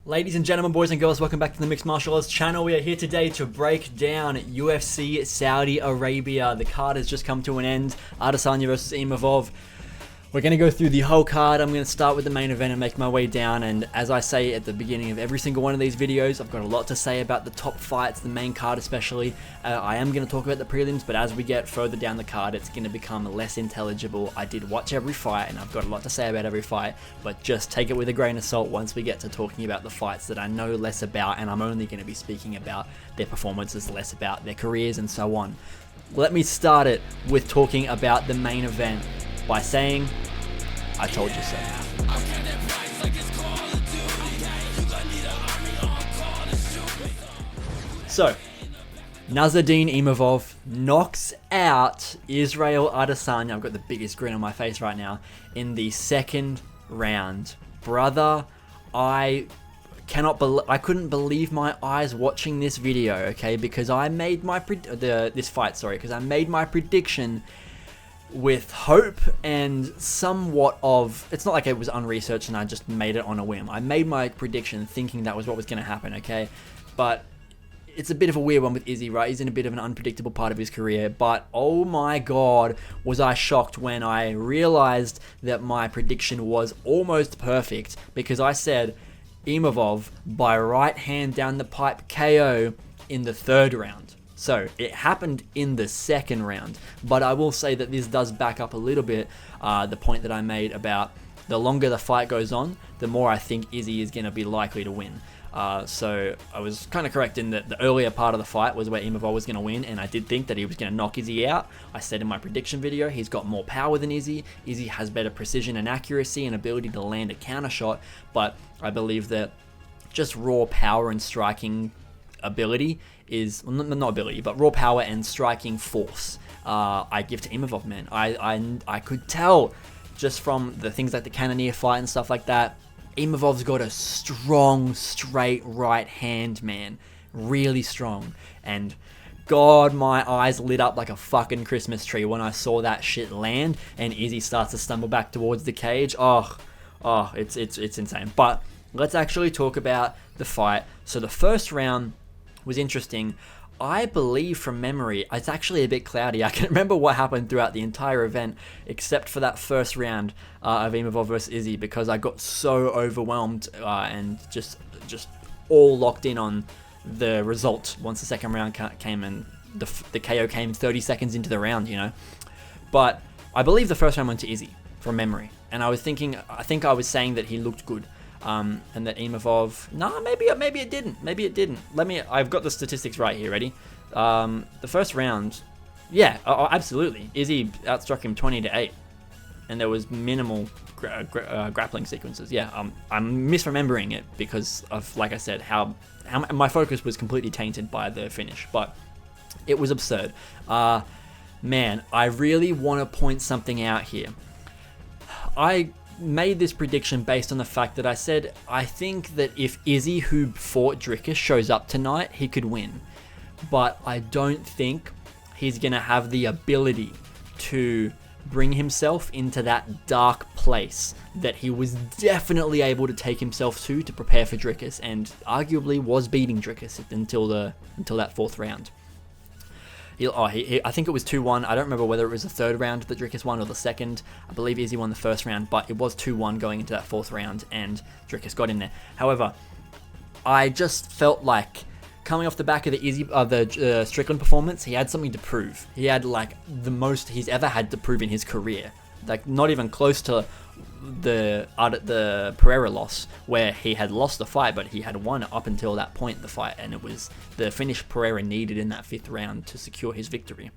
Ladies and gentlemen, boys and girls, welcome back to the Mixed Martial Arts channel. We are here today to break down UFC Saudi Arabia. The card has just come to an end. Adesanya versus Imavov. We're going to go through the whole card. I'm going to start with the main event and make my way down. And as I say at the beginning of every single one of these videos, I've got a lot to say about the top fights, the main card especially. I am going to talk about the prelims, but as we get further down the card, it's going to become less intelligible. I did watch every fight, and I've got a lot to say about every fight, but just take it with a grain of salt once we get to talking about the fights that I know less about, and I'm only going to be speaking about their performances, less about their careers and so on. Let me start it with talking about the main event by saying, I told you so. So, Nassourdine Imavov knocks out Israel Adesanya. I've got the biggest grin on my face right now. In the second round. Brother, I couldn't believe my eyes watching this video, okay? Because I made my because I made my prediction with hope and somewhat of, it's not like it was unresearched and I just made it on a whim. I made my prediction thinking that was what was going to happen, okay? But it's a bit of a weird one with Izzy, right? He's in a bit of an unpredictable part of his career, but oh my god, was I shocked when I realized that my prediction was almost perfect, because I said Imavov by right hand down the pipe KO in the third round. So, it happened in the second round, but I will say that this does back up a little bit the point that I made about the longer the fight goes on, the more I think Izzy is going to be likely to win. So, I was kind of correct in that the earlier part of the fight was where Imavov was going to win, and I did think that he was going to knock Izzy out. I said in my prediction video, he's got more power than Izzy. Izzy has better precision and accuracy and ability to land a counter shot, but I believe that just raw power and striking ability is, well, not ability, but raw power and striking force, I give to Imavov, man. I could tell just from the things like the Cannonier fight and stuff like that, Imavov's got a strong, straight right hand, man. Really strong. And God, my eyes lit up like a fucking Christmas tree when I saw that shit land and Izzy starts to stumble back towards the cage. Oh, it's insane. But let's actually talk about the fight. So the first round was interesting. I believe from memory, it's actually a bit cloudy. I can't remember what happened throughout the entire event, except for that first round of Imavov versus Izzy, because I got so overwhelmed and just all locked in on the result once the second round came and the KO came 30 seconds into the round, you know. But I believe the first round went to Izzy from memory, and I think I was saying that he looked good. And that Imavov, maybe it didn't. I've got the statistics right here, ready? The first round, yeah, absolutely. Izzy outstruck him 20-8, and there was minimal grappling sequences. Yeah, I'm misremembering it because of, like I said, how my focus was completely tainted by the finish, but it was absurd. Man, I really want to point something out here. I made this prediction based on the fact that I said I think that if Izzy, who fought Dricus, shows up tonight, he could win. But I don't think he's going to have the ability to bring himself into that dark place that he was definitely able to take himself to prepare for Dricus, and arguably was beating Dricus until that fourth round. I think it was 2-1. I don't remember whether it was the third round that Dricus won or the second. I believe Izzy won the first round, but it was 2-1 going into that fourth round, and Dricus got in there. However, I just felt like coming off the back of the Strickland performance, he had something to prove. He had like the most he's ever had to prove in his career. Like not even close to the Pereira loss, where he had lost the fight, but he had won up until that point the fight, and it was the finish Pereira needed in that fifth round to secure his victory.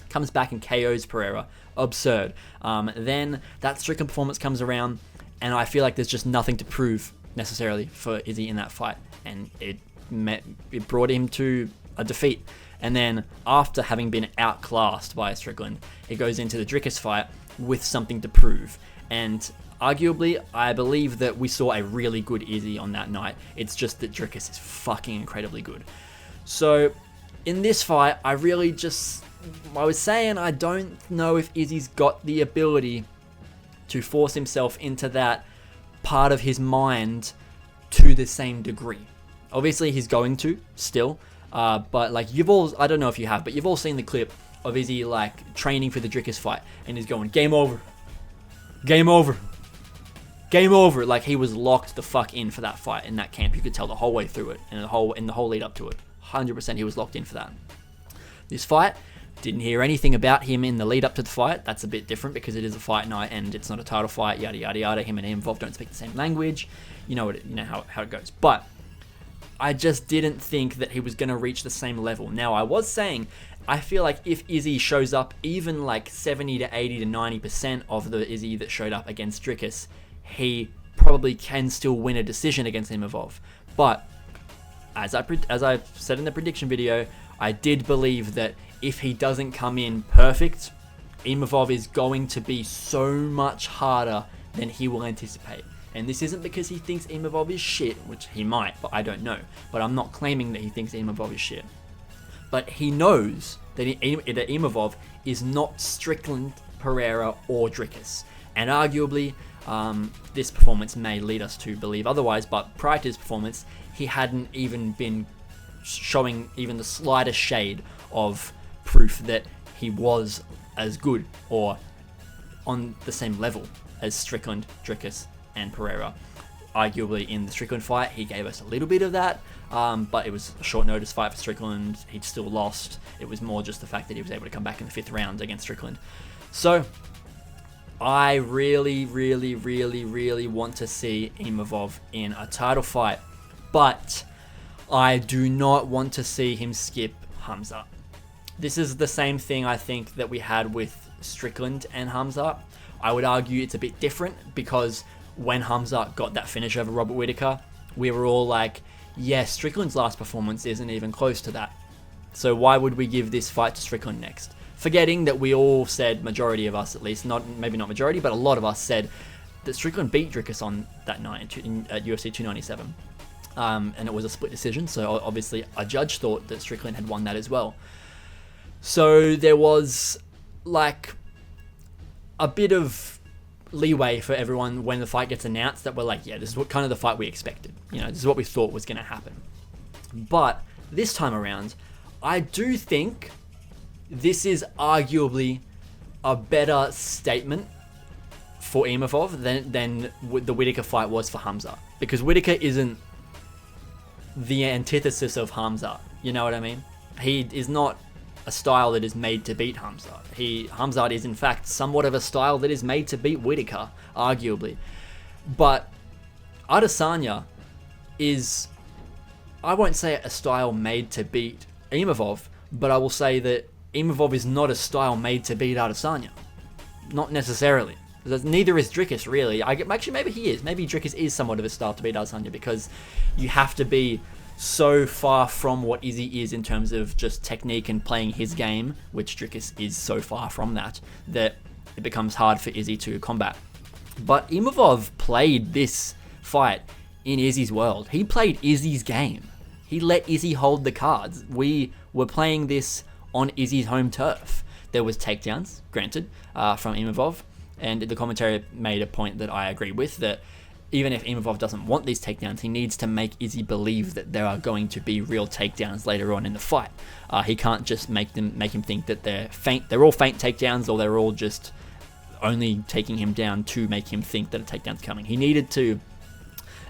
Comes back and KOs Pereira. Absurd. Then that Strickland performance comes around, and I feel like there's just nothing to prove necessarily for Izzy in that fight, and it brought him to a defeat. And then after having been outclassed by Strickland, he goes into the Dricus fight with something to prove. And arguably, I believe that we saw a really good Izzy on that night. It's just that Dricus is fucking incredibly good. So in this fight, I was saying I don't know if Izzy's got the ability to force himself into that part of his mind to the same degree. Obviously, he's going to still, but like I don't know if you have, but you've all seen the clip of Izzy like training for the Dricus fight, and he's going, game over, game over, game over. Like he was locked the fuck in for that fight in that camp. You could tell the whole way through it, and the whole lead up to it. 100% he was locked in for that. This fight, didn't hear anything about him in the lead up to the fight. That's a bit different because it is a fight night and it's not a title fight. Yada yada yada. Him and Imavov don't speak the same language. You know how it goes. But I just didn't think that he was going to reach the same level. Now, I was saying, I feel like if Izzy shows up even like 70 to 80 to 90% of the Izzy that showed up against Dricus, he probably can still win a decision against Imavov. But as I said in the prediction video, I did believe that if he doesn't come in perfect, Imavov is going to be so much harder than he will anticipate. And this isn't because he thinks Imavov is shit, which he might, but I don't know. But I'm not claiming that he thinks Imavov is shit. But he knows that Imavov is not Strickland, Pereira, or Dricus. And arguably, this performance may lead us to believe otherwise, but prior to his performance, he hadn't even been showing even the slightest shade of proof that he was as good or on the same level as Strickland, Dricus, and Pereira. Arguably in the Strickland fight, he gave us a little bit of that, but it was a short notice fight for Strickland. He'd still lost. It was more just the fact that he was able to come back in the 5th round against Strickland. So I really, really, really, really want to see Imavov in a title fight, but I do not want to see him skip Hamza. This is the same thing I think that we had with Strickland and Hamza. I would argue it's a bit different because when Hamza got that finish over Robert Whittaker, we were all like, yeah, Strickland's last performance isn't even close to that. So why would we give this fight to Strickland next? Forgetting that we all said, majority of us at least, maybe not majority, but a lot of us said that Strickland beat Dricus on that night at UFC 297. And it was a split decision, so obviously a judge thought that Strickland had won that as well. So there was like a bit of leeway for everyone when the fight gets announced that we're like, yeah, this is what kind of the fight we expected. You know, this is what we thought was going to happen. But this time around, I do think this is arguably a better statement for Imavov than the Whittaker fight was for Hamza. Because Whittaker isn't the antithesis of Hamza. You know what I mean? He is not a style that is made to beat Hamza. Hamza is in fact somewhat of a style that is made to beat Whittaker, arguably. But Adesanya is, I won't say a style made to beat Imavov, but I will say that Imavov is not a style made to beat Adesanya. Not necessarily. Neither is Dricus, really. Actually, maybe he is. Maybe Dricus is somewhat of a style to beat Adesanya because you have to be so far from what Izzy is in terms of just technique and playing his game, which Dricus is so far from that it becomes hard for Izzy to combat. But Imavov played this fight in Izzy's world. He played Izzy's game. He let Izzy hold the cards. We were playing this on Izzy's home turf. There was takedowns, granted, from Imavov, and the commentary made a point that I agree with, that even if Imavov doesn't want these takedowns, he needs to make Izzy believe that there are going to be real takedowns later on in the fight. He can't just make him think that they're all feint takedowns, or they're all just only taking him down to make him think that a takedown's coming. He needed to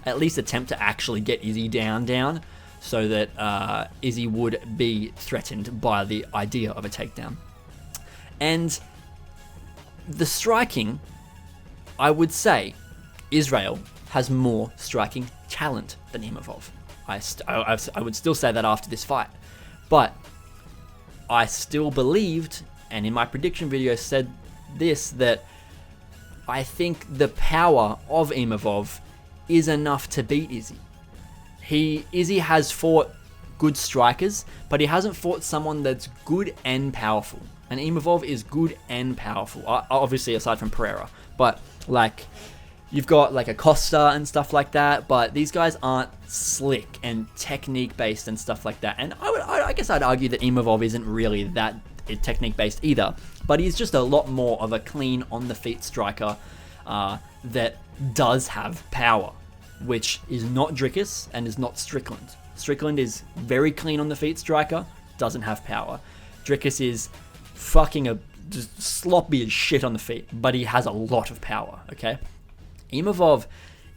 at least attempt to actually get Izzy down, so that Izzy would be threatened by the idea of a takedown. And the striking, I would say, Israel has more striking talent than Imavov. I would still say that after this fight. But I still believed, and in my prediction video said this, that I think the power of Imavov is enough to beat Izzy. Izzy has fought good strikers, but he hasn't fought someone that's good and powerful. And Imavov is good and powerful, obviously aside from Pereira. But like, you've got like a Costa and stuff like that, but these guys aren't slick and technique based and stuff like that. And I guess I'd argue that Imavov isn't really that technique based either, but he's just a lot more of a clean on the feet striker that does have power. which is not Dricus and is not Strickland. Strickland is very clean on the feet striker, doesn't have power. Dricus is fucking just sloppy as shit on the feet, but he has a lot of power, okay? Imavov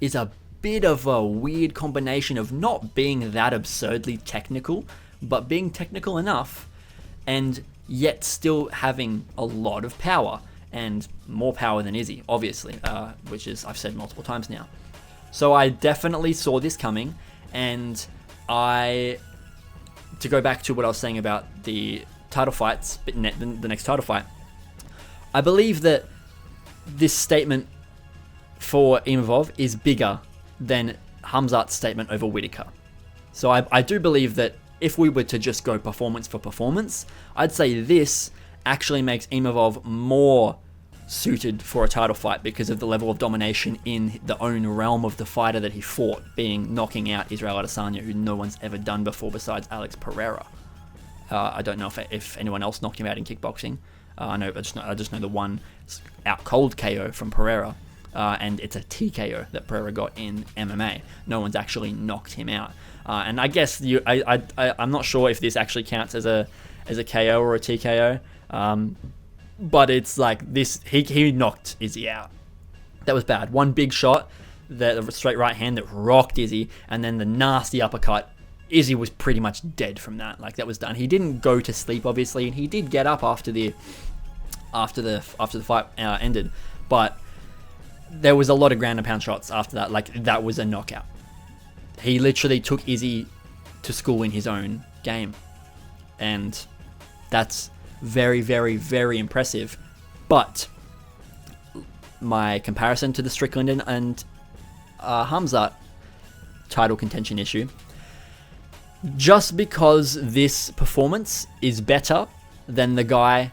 is a bit of a weird combination of not being that absurdly technical, but being technical enough and yet still having a lot of power, and more power than Izzy, obviously, which is, I've said multiple times now. So I definitely saw this coming, and to go back to what I was saying about the title fights, the next title fight, I believe that this statement for Imavov is bigger than Khamzat's statement over Whittaker. So I do believe that if we were to just go performance for performance, I'd say this actually makes Imavov more suited for a title fight because of the level of domination in the own realm of the fighter that he fought, being knocking out Israel Adesanya, who no one's ever done before besides Alex Pereira. I don't know if anyone else knocked him out in kickboxing. I just know the one out cold KO from Pereira, and it's a TKO that Pereira got in MMA. No one's actually knocked him out, and I guess I'm not sure if this actually counts as a KO or a TKO. But it's like this, he knocked Izzy out. That was bad. One big shot, the straight right hand that rocked Izzy, and then the nasty uppercut. Izzy was pretty much dead from that. Like, that was done. He didn't go to sleep, obviously, and he did get up after the fight ended. But there was a lot of ground and pound shots after that. Like, that was a knockout. He literally took Izzy to school in his own game, and that's very, very, very impressive. But my comparison to the Strickland and Khamzat title contention issue, just because this performance is better than the guy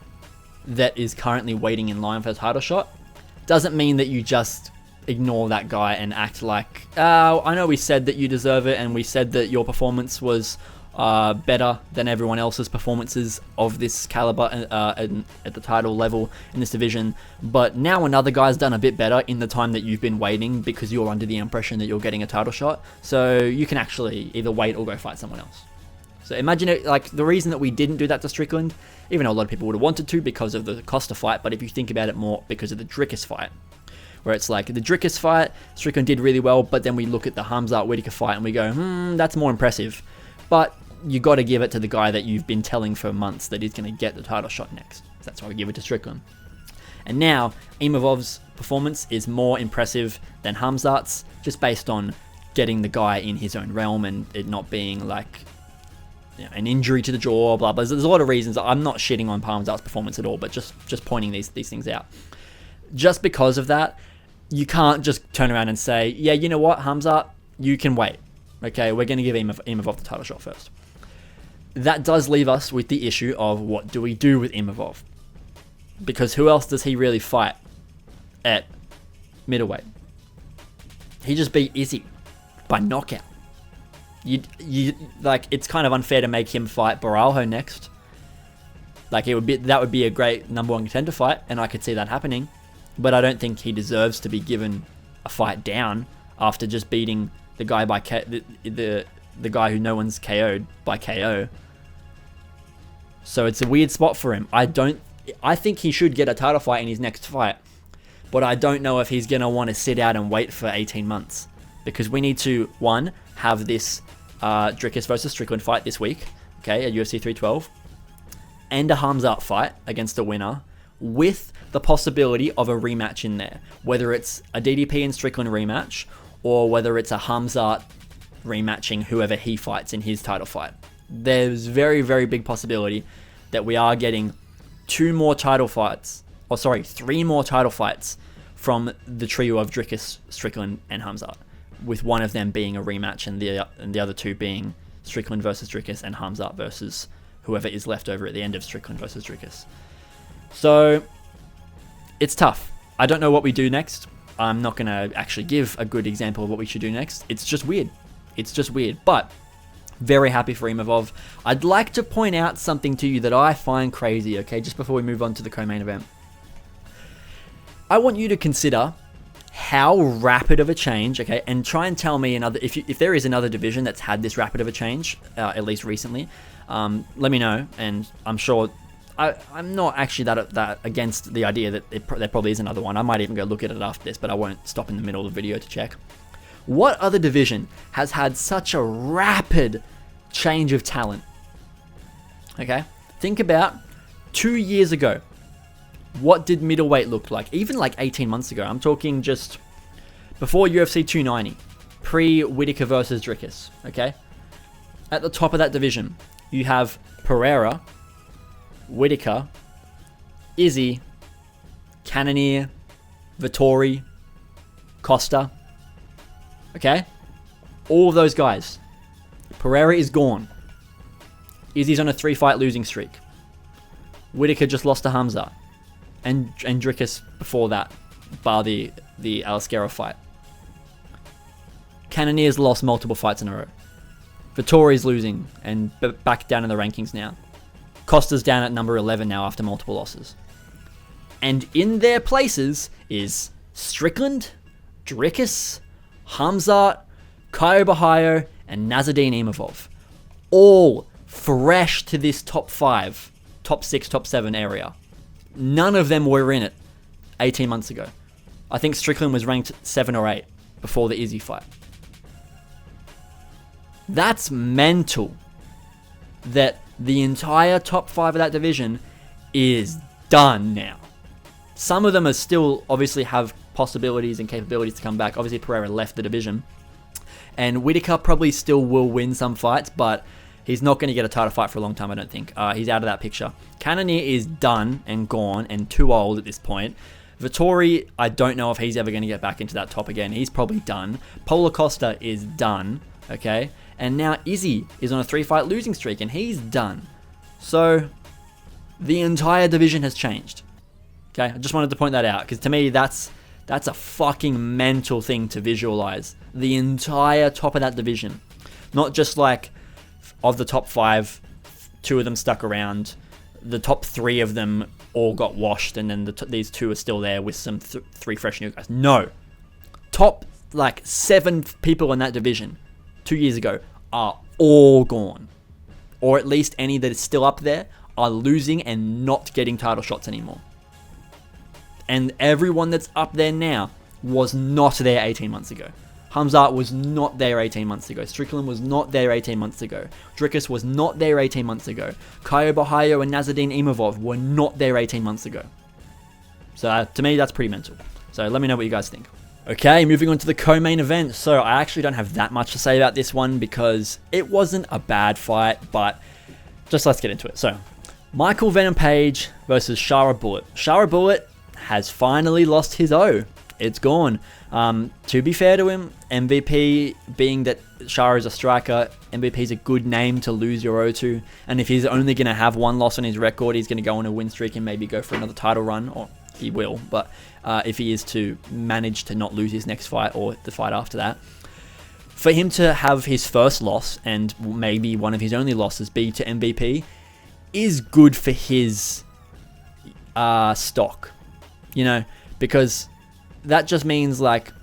that is currently waiting in line for a title shot, doesn't mean that you just ignore that guy and act like, I know we said that you deserve it, and we said that your performance was better than everyone else's performances of this caliber at the title level in this division, but now another guy's done a bit better in the time that you've been waiting because you're under the impression that you're getting a title shot, so you can actually either wait or go fight someone else. So imagine it, like, the reason that we didn't do that to Strickland, even though a lot of people would have wanted to because of the Costa fight, but if you think about it more because of the Dricus fight, where it's like the Dricus fight, Strickland did really well, but then we look at the Khamzat Whittaker fight and we go, that's more impressive. But you got to give it to the guy that you've been telling for months that he's going to get the title shot next. That's why we give it to Strickland. And now, Imavov's performance is more impressive than Khamzat's, just based on getting the guy in his own realm and it not being like, you know, an injury to the jaw, blah, blah. There's a lot of reasons. I'm not shitting on Khamzat's performance at all, but just pointing these things out. Just because of that, you can't just turn around and say, yeah, you know what, Khamzat, you can wait. Okay, we're going to give Imavov the title shot first. That does leave us with the issue of what do we do with Imavov? Because who else does he really fight at middleweight? He just beat Izzy by knockout. You like, it's kind of unfair to make him fight Baralho next. Like, that would be a great number one contender fight, and I could see that happening. But I don't think he deserves to be given a fight down after just beating the guy by the guy who no one's KO'd by KO. So it's a weird spot for him. I think he should get a title fight in his next fight, but I don't know if he's going to want to sit out and wait for 18 months, because we need to, one, have this Dricus versus Strickland fight this week, okay, at UFC 312, and a Khamzat fight against a winner, with the possibility of a rematch in there, whether it's a DDP and Strickland rematch, or whether it's a Khamzat rematching whoever he fights in his title fight. There's very, very big possibility that we are getting 3 more title fights from the trio of Dricus, Strickland, and Khamzat, with one of them being a rematch and the other 2 being Strickland versus Dricus and Khamzat versus whoever is left over at the end of Strickland versus Dricus. So it's tough. I don't know what we do next. I'm not going to actually give a good example of what we should do next. It's just weird. But very happy for Imavov. I'd like to point out something to you that I find crazy, okay, just before we move on to the co-main event. I want you to consider how rapid of a change, okay, and try and tell me another, if there is another division that's had this rapid of a change, at least recently, let me know, and I'm sure, I'm not actually that against the idea that there probably is another one. I might even go look at it after this, but I won't stop in the middle of the video to check. What other division has had such a rapid change of talent? Okay, think about 2 years ago. What did middleweight look like? Even like 18 months ago. I'm talking just before UFC 290. Pre-Whittaker versus Dricus. Okay? At the top of that division, you have Pereira, Whittaker, Izzy, Cannonier, Vettori, Costa. Okay? All of those guys. Pereira is gone. Izzy's on a 3-fight losing streak. Whittaker just lost to Hamza. And Dricus before that, bar the Alascara fight. Cannonier's lost multiple fights in a row. Vettori's losing and back down in the rankings now. Costa's down at number 11 now after multiple losses. And in their places is Strickland, Dricus, Hamzat, Caio Borralho, and Nassourdine Imavov. All fresh to this top 5, top 6, top 7 area. None of them were in it 18 months ago. I think Strickland was ranked 7 or 8 before the Izzy fight. That's mental. That the entire top 5 of that division is done now. Some of them are still obviously have possibilities and capabilities to come back. Obviously Pereira left the division. And Whittaker probably still will win some fights, but he's not going to get a title fight for a long time, I don't think. He's out of that picture. Cannonier is done and gone and too old at this point. Vettori, I don't know if he's ever going to get back into that top again. He's probably done. Paulo Costa is done, okay? And now Izzy is on a 3-fight losing streak and he's done. So, the entire division has changed. Okay, I just wanted to point that out because to me, that's a fucking mental thing to visualize. The entire top of that division. Not just like of the top 5, 2 of them stuck around. The top 3 of them all got washed, and then these 2 are still there with some 3 fresh new guys. No. Top, like, 7 people in that division 2 years ago are all gone. Or at least any that is still up there are losing and not getting title shots anymore. And everyone that's up there now was not there 18 months ago. Hamzat was not there 18 months ago. Strickland was not there 18 months ago. Dricus was not there 18 months ago. Caio Borralho and Nassourdine Imavov were not there 18 months ago. So to me, that's pretty mental. So let me know what you guys think. Okay, moving on to the co-main event. So I actually don't have that much to say about this one because it wasn't a bad fight, but just let's get into it. So, Michael Venom Page versus Shara Bullet. Shara Bullet has finally lost his O. It's gone. To be fair to him, MVP, being that Shara is a striker, MVP is a good name to lose your O to. And if he's only going to have 1 loss on his record, he's going to go on a win streak and maybe go for another title run, or he will. But if he is to manage to not lose his next fight or the fight after that, for him to have his first loss and maybe one of his only losses be to MVP is good for his stock, you know, because that just means like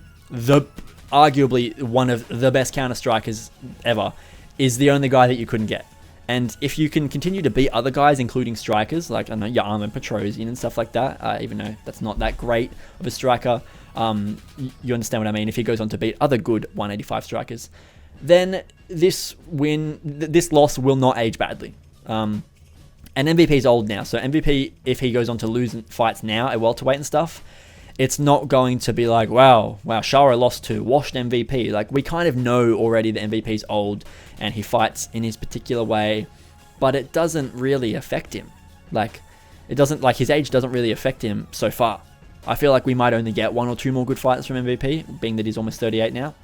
arguably one of the best counter strikers ever is the only guy that you couldn't get. And if you can continue to beat other guys, including strikers, like I know Yarm and Petrosian and stuff like that, even though that's not that great of a striker, you understand what I mean. If he goes on to beat other good 185 strikers, then this loss will not age badly. And MVP's old now, so MVP, if he goes on to lose fights now at welterweight and stuff, it's not going to be like, wow, Shara lost to washed MVP. Like, we kind of know already that MVP's old and he fights in his particular way, but it doesn't really affect him. Like, his age doesn't really affect him so far. I feel like we might only get 1 or 2 more good fights from MVP, being that he's almost 38 now.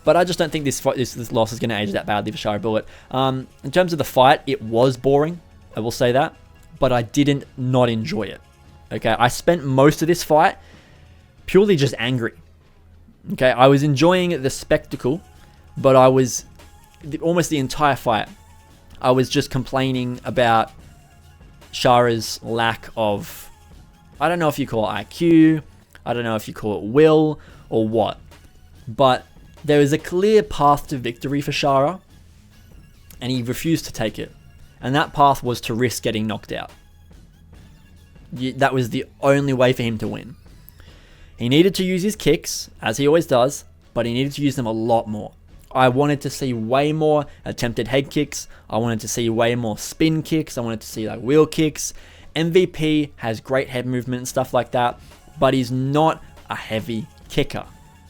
But I just don't think this loss is going to age that badly for Shara Bullet. In terms of the fight, it was boring, I will say that, but I didn't not enjoy it. Okay, I spent most of this fight purely just angry. Okay, I was enjoying the spectacle, but I was almost the entire fight, I was just complaining about Shara's lack of, I don't know if you call it IQ, I don't know if you call it will or what. But there is a clear path to victory for Shara, and he refused to take it. And that path was to risk getting knocked out. That was the only way for him to win. He needed to use his kicks, as he always does, but he needed to use them a lot more. I wanted to see way more attempted head kicks. I wanted to see way more spin kicks. I wanted to see like wheel kicks. MVP has great head movement and stuff like that, but he's not a heavy kicker.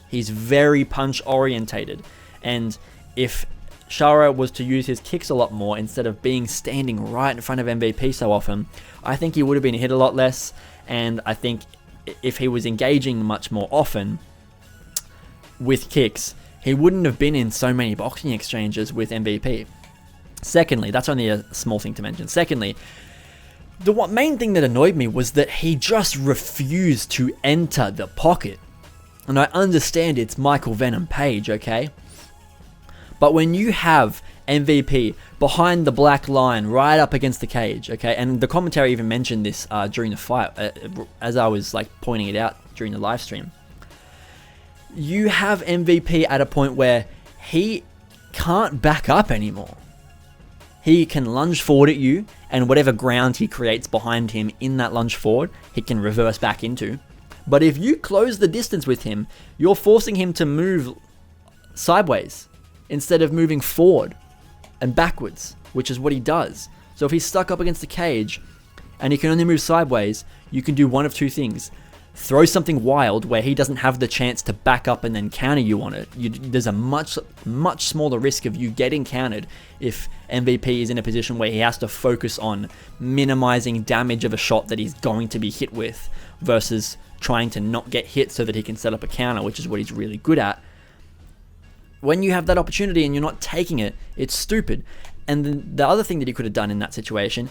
He's very punch orientated. And if Shara was to use his kicks a lot more instead of being standing right in front of MVP so often, I think he would have been hit a lot less. And I think if he was engaging much more often with kicks, he wouldn't have been in so many boxing exchanges with MVP. Secondly, that's only a small thing to mention. Secondly, the main thing that annoyed me was that he just refused to enter the pocket. And I understand it's Michael Venom Page, okay? But when you have MVP behind the black line right up against the cage, okay? And the commentary even mentioned this during the fight, as I was like pointing it out during the live stream. You have MVP at a point where he can't back up anymore. He can lunge forward at you, and whatever ground he creates behind him in that lunge forward, he can reverse back into. But if you close the distance with him, you're forcing him to move sideways instead of moving forward and backwards, which is what he does. So if he's stuck up against the cage and he can only move sideways, you can do one of two things. Throw something wild where he doesn't have the chance to back up and then counter you on it. There's a much smaller risk of you getting countered if MVP is in a position where he has to focus on minimizing damage of a shot that he's going to be hit with versus trying to not get hit so that he can set up a counter, which is what he's really good at. When you have that opportunity and you're not taking it, it's stupid. And then the other thing that he could have done in that situation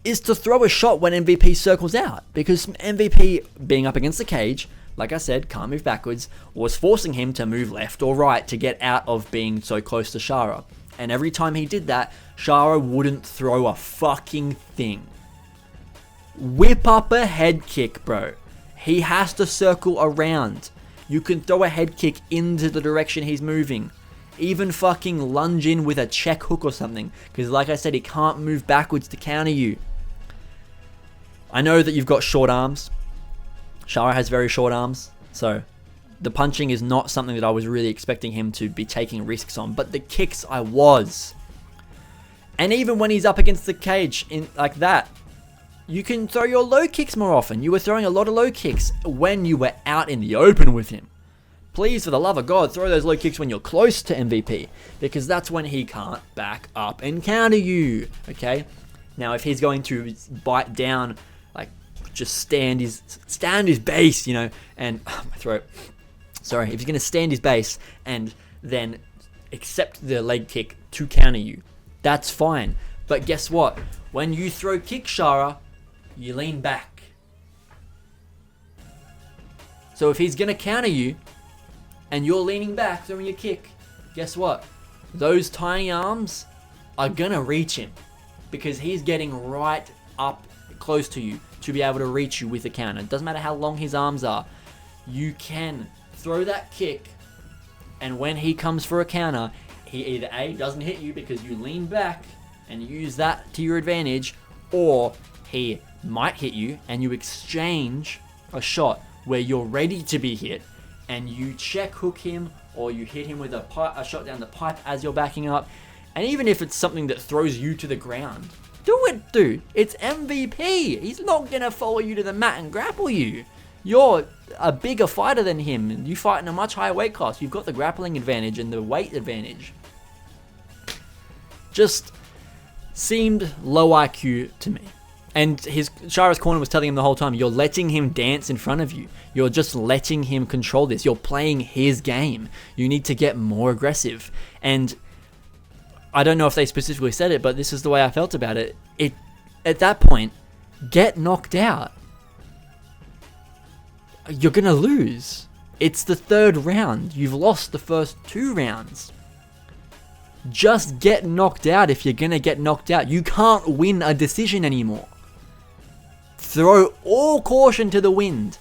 is to throw a shot when MVP circles out, because MVP being up against the cage, like I said, can't move backwards, was forcing him to move left or right to get out of being so close to Shara. And every time he did that, Shara wouldn't throw a fucking thing. Whip up a head kick, bro. He has to circle around. You can throw a head kick into the direction he's moving. Even fucking lunge in with a check hook or something, because like I said, he can't move backwards to counter you. I know that you've got short arms. Shara has very short arms, so the punching is not something that I was really expecting him to be taking risks on, but the kicks I was. And even when he's up against the cage in like that, you can throw your low kicks more often. You were throwing a lot of low kicks when you were out in the open with him. Please, for the love of God, throw those low kicks when you're close to MVP, because that's when he can't back up and counter you, okay? Now, if he's going to bite down, like, just stand his base, you know, and, my throat, sorry, if he's going to stand his base and then accept the leg kick to counter you, that's fine. But guess what? When you throw kick, Shara, you lean back. So if he's going to counter you, and you're leaning back, throwing your kick, guess what? Those tiny arms are gonna reach him, because he's getting right up close to you to be able to reach you with a counter. It doesn't matter how long his arms are. You can throw that kick, and when he comes for a counter, he either A, doesn't hit you because you lean back and use that to your advantage, or he might hit you and you exchange a shot where you're ready to be hit, and you check hook him, or you hit him with a shot down the pipe as you're backing up. And even if it's something that throws you to the ground, do it, dude. It's MVP. He's not going to follow you to the mat and grapple you. You're a bigger fighter than him. You fight in a much higher weight class. You've got the grappling advantage and the weight advantage. Just seemed low IQ to me. And Shara's corner was telling him the whole time, you're letting him dance in front of you. You're just letting him control this. You're playing his game. You need to get more aggressive. And I don't know if they specifically said it, but this is the way I felt about it. At that point, get knocked out. You're going to lose. It's the third round. You've lost the first 2 rounds. Just get knocked out if you're going to get knocked out. You can't win a decision anymore. Throw all caution to the wind.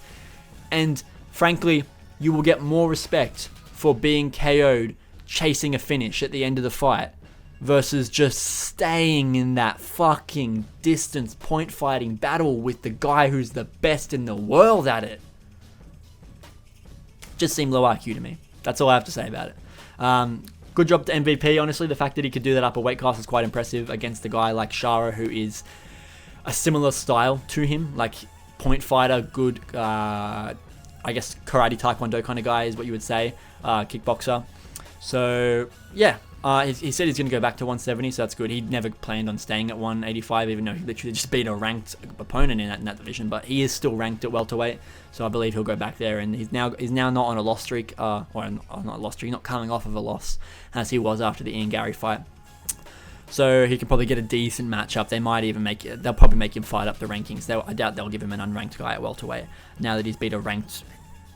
And frankly, you will get more respect for being KO'd chasing a finish at the end of the fight versus just staying in that fucking distance point fighting battle with the guy who's the best in the world at it. Just seemed low IQ to me. That's all I have to say about it. Good job to MVP, honestly. The fact that he could do that upper weight class is quite impressive against a guy like Shara, who is a similar style to him, like point fighter, good, I guess karate taekwondo kind of guy is what you would say, kickboxer. So yeah, he said he's going to go back to 170, so that's good. He never planned on staying at 185, even though he literally just beat a ranked opponent in that division. But he is still ranked at welterweight, so I believe he'll go back there. And he's now not on a loss streak, or not a loss streak, not coming off of a loss as he was after the Ian Gary fight. So he can probably get a decent matchup. They might even they'll probably make him fight up the rankings. I doubt they'll give him an unranked guy at welterweight. Now that he's beat a ranked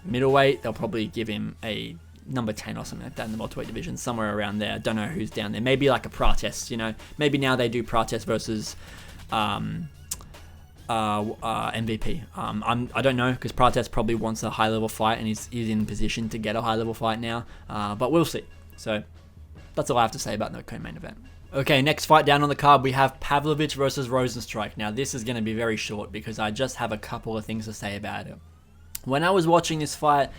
middleweight, they'll probably give him a number 10 or something like that in the welterweight division, somewhere around there. I don't know who's down there. Maybe like a Prates, Maybe now they do Prates versus MVP. I don't know, because Prates probably wants a high-level fight, and he's in position to get a high-level fight now. But we'll see. So that's all I have to say about the co-main event. Okay, next fight down on the card, we have Pavlovich versus Rozenstruik. Now, this is going to be very short because I just have a couple of things to say about it. When I was watching this fight,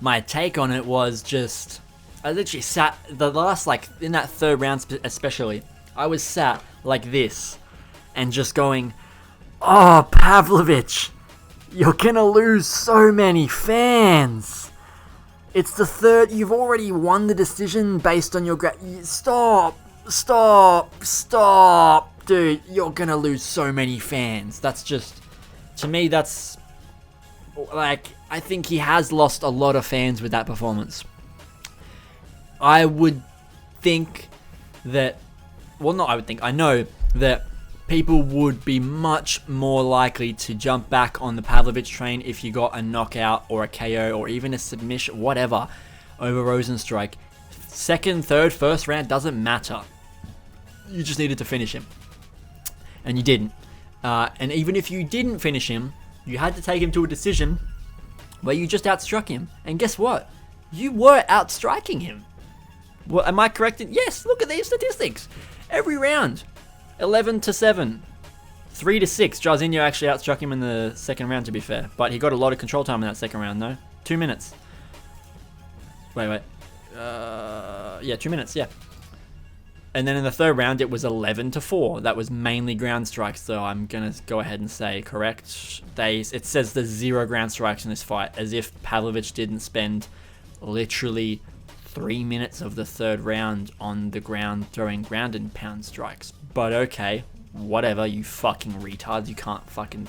my take on it was just, I literally sat, in that third round especially, I was sat like this and just going, oh, Pavlovich, you're going to lose so many fans. It's the third, you've already won the decision based on your Stop, dude, you're going to lose so many fans. That's just, to me, that's, I think he has lost a lot of fans with that performance. I would think that, I know that people would be much more likely to jump back on the Pavlovich train if you got a knockout or a KO or even a submission, whatever, over Rozenstruik. Second, third, first round, doesn't matter. You just needed to finish him. And you didn't. And even if you didn't finish him, you had to take him to a decision where you just outstruck him. And guess what? You were outstriking him. Well, am I correct? Yes, look at these statistics. Every round, 11-7, 3-6. Jairzinho actually outstruck him in the second round, to be fair. But he got a lot of control time in that second round, though. 2 minutes. Wait. 2 minutes, yeah. And then in the third round, it was 11-4. That was mainly ground strikes, so I'm going to go ahead and say correct. It says there's 0 ground strikes in this fight, as if Pavlovich didn't spend literally 3 minutes of the third round on the ground throwing ground and pound strikes. But okay, whatever, you fucking retards. You can't fucking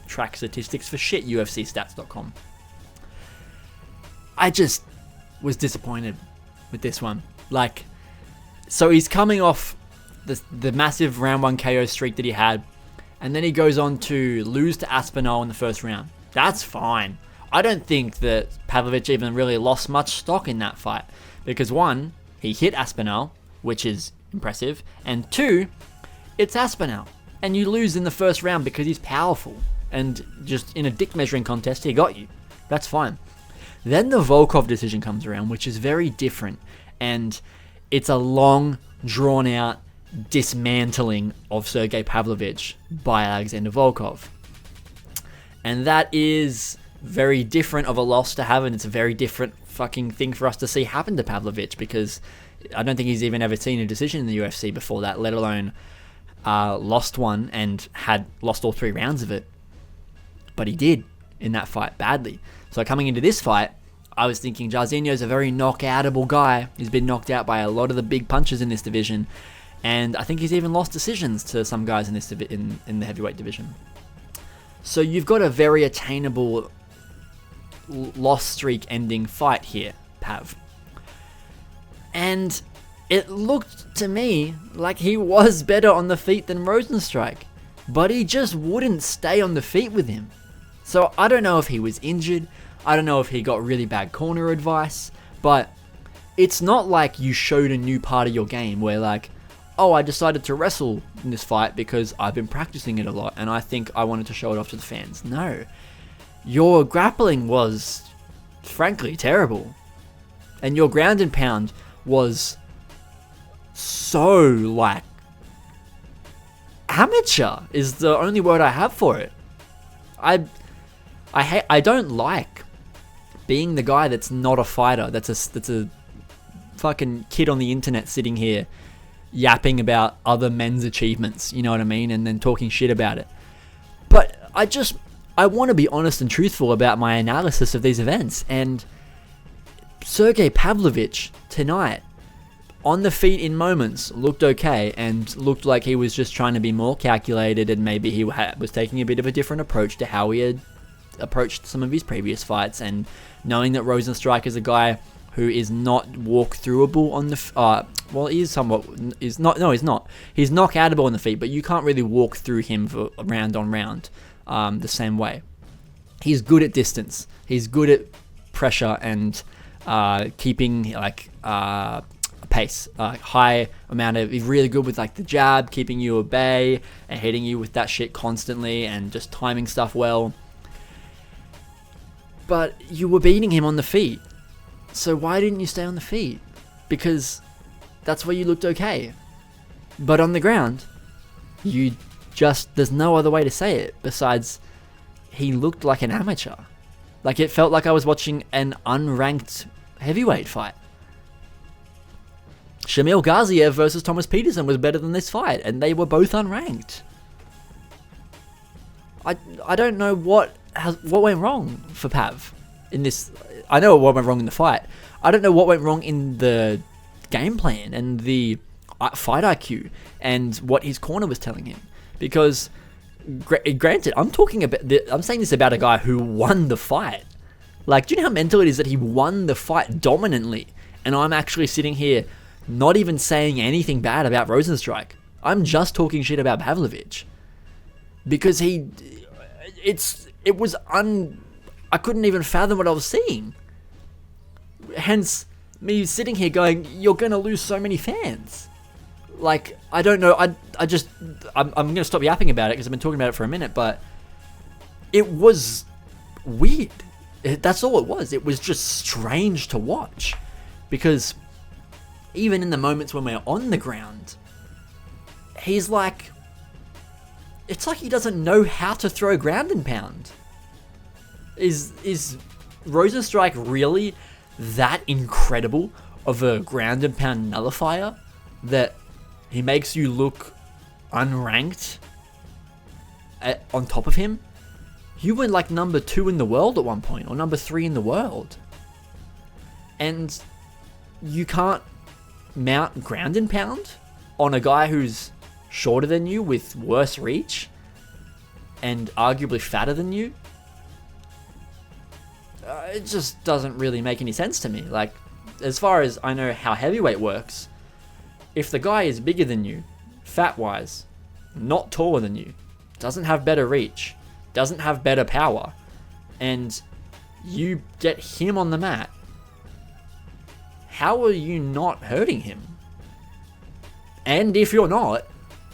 track statistics for shit, UFCstats.com. I just was disappointed with this one. So he's coming off the massive round 1 KO streak that he had, and then he goes on to lose to Aspinall in the first round. That's fine. I don't think that Pavlovich even really lost much stock in that fight, because 1, he hit Aspinall, which is impressive, and 2, it's Aspinall, and you lose in the first round because he's powerful, and just in a dick measuring contest, he got you. That's fine. Then the Volkov decision comes around, which is very different, and it's a long, drawn-out dismantling of Sergei Pavlovich by Alexander Volkov. And that is very different of a loss to have, and it's a very different fucking thing for us to see happen to Pavlovich, because I don't think he's even ever seen a decision in the UFC before that, let alone lost one and had lost all 3 rounds of it. But he did in that fight badly. So coming into this fight, I was thinking Jairzinho's a very knockoutable guy. He's been knocked out by a lot of the big punches in this division, and I think he's even lost decisions to some guys in this in the heavyweight division. So you've got a very attainable loss streak ending fight here, Pav. And it looked to me like he was better on the feet than Rozenstruik, but he just wouldn't stay on the feet with him. So I don't know if he was injured. I don't know if he got really bad corner advice, but it's not like you showed a new part of your game where I decided to wrestle in this fight because I've been practicing it a lot and I think I wanted to show it off to the fans. No. your grappling was frankly terrible. And your ground and pound was so, like, amateur is the only word I have for it. I don't like being the guy that's not a fighter, that's a fucking kid on the internet sitting here yapping about other men's achievements, you know what I mean, and then talking shit about it. But I want to be honest and truthful about my analysis of these events, and Sergei Pavlovich tonight, on the feet in moments, looked okay and looked like he was just trying to be more calculated, and maybe he was taking a bit of a different approach to how he had approached some of his previous fights, and knowing that Rozenstruik is a guy who is not walk-throughable on the... well, he is somewhat... He's not. He's knockoutable on the feet, but you can't really walk through him for round on round the same way. He's good at distance. He's good at pressure and keeping, like... pace, high amount of... He's really good with, like, the jab, keeping you at bay and hitting you with that shit constantly and just timing stuff well. But you were beating him on the feet. So why didn't you stay on the feet? Because that's where you looked okay. But on the ground, you just... There's no other way to say it besides he looked like an amateur. Like, it felt like I was watching an unranked heavyweight fight. Shamil Gaziev versus Thomas Petersen was better than this fight, and they were both unranked. I don't know what went wrong for Pav in this. I know what went wrong in the fight. I don't know what went wrong in the game plan and the fight IQ and what his corner was telling him. Because, granted, I'm saying this about a guy who won the fight. Like, do you know how mental it is that he won the fight dominantly, and I'm actually sitting here not even saying anything bad about Rozenstruik. I'm just talking shit about Pavlovich. Because I couldn't even fathom what I was seeing. Hence, me sitting here going, you're going to lose so many fans. Like, I don't know, I'm going to stop yapping about it because I've been talking about it for a minute, but it was weird. That's all it was. It was just strange to watch. Because even in the moments when we're on the ground, he's like... It's like he doesn't know how to throw ground and pound. Is Rozenstruik really that incredible of a ground and pound nullifier that he makes you look unranked on top of him? You were like number 2 in the world at one point, or number 3 in the world. And you can't mount ground and pound on a guy who's shorter than you with worse reach and arguably fatter than you. It just doesn't really make any sense to me. Like, as far as I know how heavyweight works, if the guy is bigger than you, fat-wise, not taller than you, doesn't have better reach, doesn't have better power, and you get him on the mat, how are you not hurting him? And if you're not,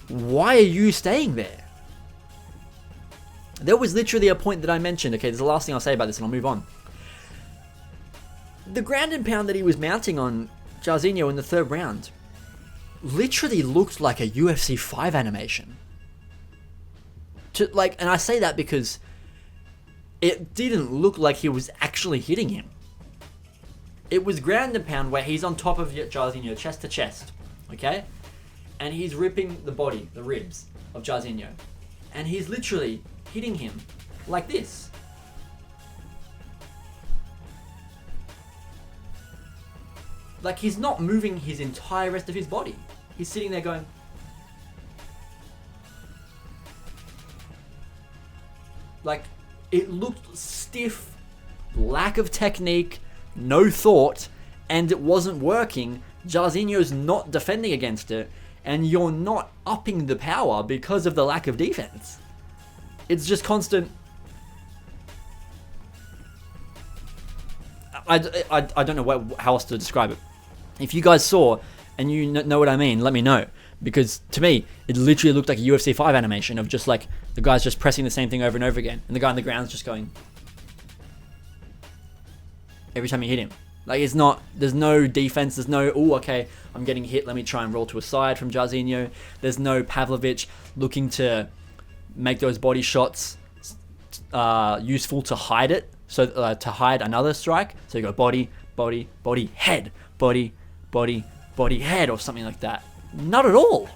why are you staying there? There was literally a point that I mentioned. Okay, this is the last thing I'll say about this and I'll move on. The ground and pound that he was mounting on Jairzinho in the 3rd round literally looked like a UFC 5 animation. And I say that because it didn't look like he was actually hitting him. It was ground and pound where he's on top of Jairzinho, chest to chest, okay? And he's ripping the body, the ribs of Jairzinho. And he's literally hitting him like this. Like, he's not moving his entire rest of his body. He's sitting there going... Like, it looked stiff, lack of technique, no thought, and it wasn't working. Jairzinho's not defending against it, and you're not upping the power because of the lack of defense. It's just constant... I don't know how else to describe it. If you guys saw, and you know what I mean, let me know. Because to me, it literally looked like a UFC 5 animation of just like, the guy's just pressing the same thing over and over again, and the guy on the ground's just going... every time you hit him. Like, it's not, there's no defense, there's no, oh, okay, I'm getting hit, let me try and roll to a side from Jairzinho. There's no Pavlovich looking to make those body shots useful to hide it, so to hide another strike. So you go body, body, body, head, body, body, body, head, or something like that. Not at all.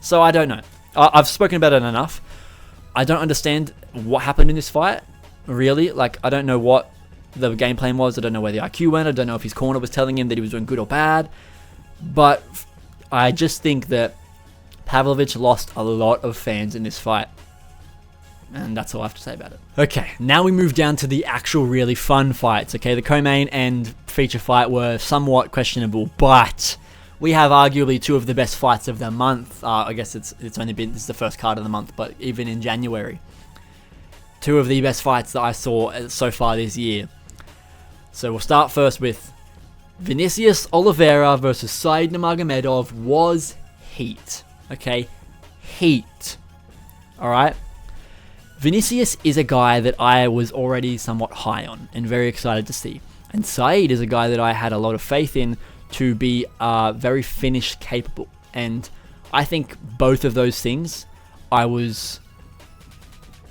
So I don't know. I've spoken about it enough. I don't understand what happened in this fight, really. Like, I don't know what the game plan was. I don't know where the IQ went. I don't know if his corner was telling him that he was doing good or bad. But I just think that Pavlovich lost a lot of fans in this fight. And that's all I have to say about it. Okay, now we move down to the actual really fun fights. Okay, the co-main and feature fight were somewhat questionable, but we have arguably two of the best fights of the month. I guess it's only been, this is the first card of the month, but even in January, two of the best fights that I saw so far this year. So we'll start first with Vinicius Oliveira versus Said Nurmagomedov. Was heat. Okay, heat. Alright. Vinicius is a guy that I was already somewhat high on and very excited to see. And Said is a guy that I had a lot of faith in to be very finish capable. And I think both of those things, I was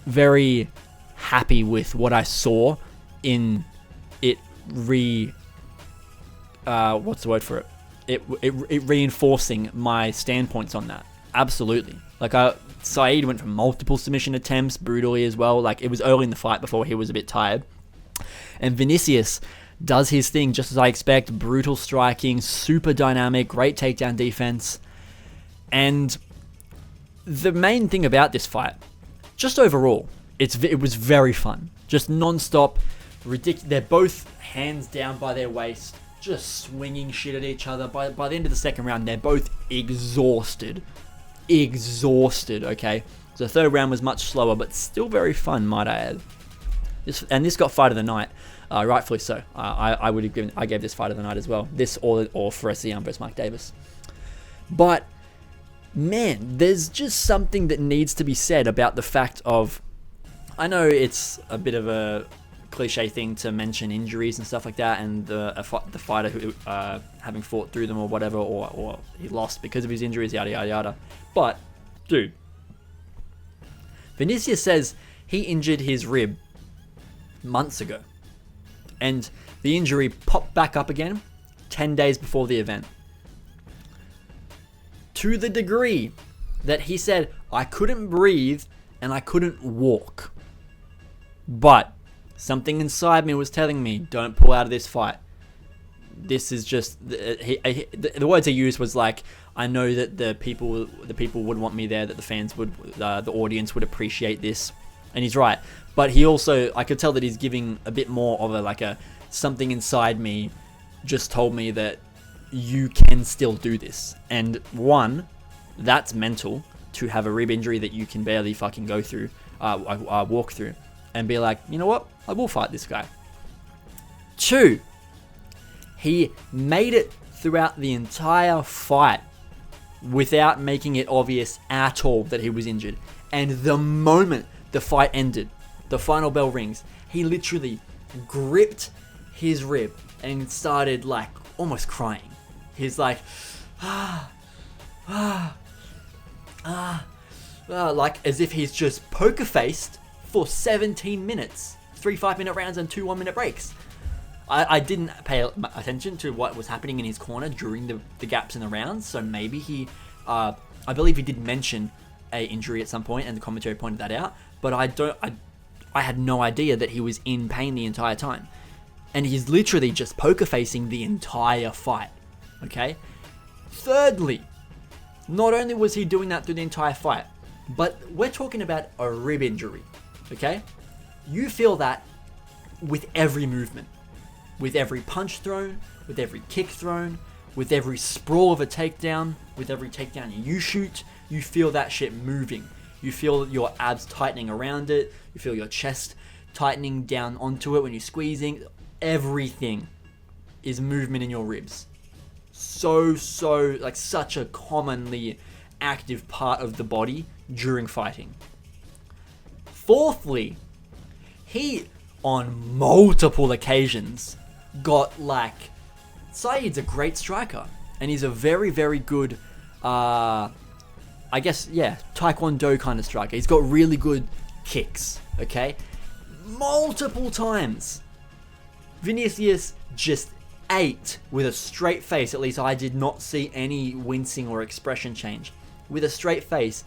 very happy with what I saw in it what's the word for it? It reinforcing my standpoints on that. Absolutely. Like, Said went for multiple submission attempts brutally as well. Like, it was early in the fight before he was a bit tired. And Vinicius does his thing just as I expect. Brutal striking, super dynamic, great takedown defense. And the main thing about this fight, just overall, it was very fun. Just non-stop, ridiculous. They're both hands down by their waist, just swinging shit at each other. By the end of the second round, they're both exhausted. Okay? So the third round was much slower, but still very fun, might I add. This got fight of the night, rightfully so. I gave this fight of the night as well. This or for Ziam versus Mike Davis. But man, there's just something that needs to be said about the fact of, I know it's a bit of a cliche thing to mention injuries and stuff like that, and the fighter who having fought through them or whatever, or he lost because of his injuries, yada yada yada. But dude, Vinicius says he injured his rib months ago, and the injury popped back up again 10 days before the event, to the degree that he said, I couldn't breathe and I couldn't walk, but something inside me was telling me, don't pull out of this fight. This is just, the words he used was like, I know that the people would want me there, that the fans would, the audience would appreciate this. And he's right. But he also, I could tell that he's giving a bit more of a something inside me just told me that you can still do this. And one, that's mental, to have a rib injury that you can barely fucking go through, walk through, and be like, you know what, I will fight this guy. Two, he made it throughout the entire fight without making it obvious at all that he was injured. And the moment the fight ended, the final bell rings, he literally gripped his rib and started like almost crying. He's like, like as if he's just poker faced for 17 minutes, 3 5-minute rounds and 2 1-minute breaks. I didn't pay attention to what was happening in his corner during the gaps in the rounds, so maybe he, I believe he did mention a injury at some point, and the commentary pointed that out, but I had no idea that he was in pain the entire time. And he's literally just poker facing the entire fight, okay? Thirdly, not only was he doing that through the entire fight, but we're talking about a rib injury, okay? You feel that with every movement, with every punch thrown, with every kick thrown, with every sprawl of a takedown, with every takedown you shoot, you feel that shit moving. You feel your abs tightening around it. You feel your chest tightening down onto it when you're squeezing. Everything is movement in your ribs. So, like such a commonly active part of the body during fighting. Fourthly, he, on multiple occasions, got like... Saeed's a great striker. And he's a very, very good, I guess, yeah, taekwondo kind of striker. He's got really good kicks, okay? Multiple times. Vinicius just ate with a straight face. At least I did not see any wincing or expression change. With a straight face,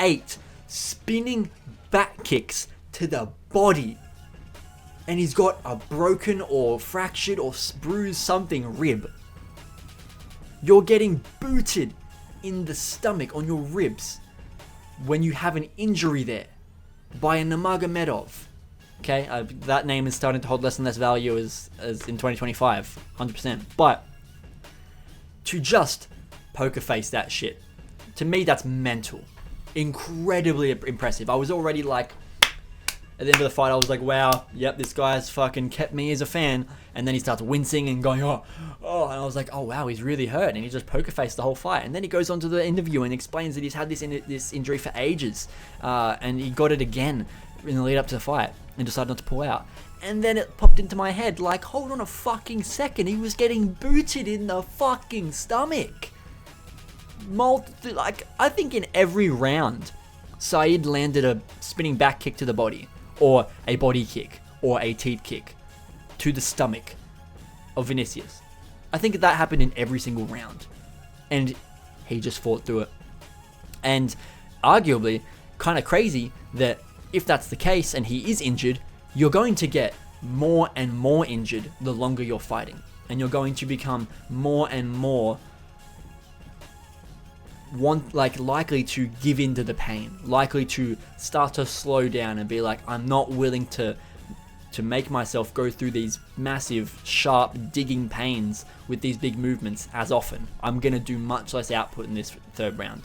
8 spinning back kicks to the body. And he's got a broken or fractured or bruised something rib. You're getting booted in the stomach on your ribs when you have an injury there by a Nurmagomedov. Okay, that name is starting to hold less and less value as in 2025, 100%. But to just poker face that shit, to me that's mental. Incredibly impressive. I was already like, at the end of the fight, I was like, wow, yep, this guy's fucking kept me as a fan. And then he starts wincing and going, oh, and I was like, oh wow, he's really hurt. And he just poker faced the whole fight. And then he goes on to the interview and explains that he's had this injury for ages. And he got it again in the lead up to the fight and decided not to pull out. And then it popped into my head, like, hold on a fucking second, he was getting booted in the fucking stomach. Like, I think in every round, Saeed landed a spinning back kick to the body, or a body kick, or a teep kick to the stomach of Vinicius. I think that happened in every single round. And he just fought through it. And arguably, kind of crazy that if that's the case and he is injured, you're going to get more and more injured the longer you're fighting. And you're going to become more and more likely to give in to the pain, likely to start to slow down and be like, I'm not willing to make myself go through these massive, sharp, digging pains with these big movements as often. I'm going to do much less output in this third round.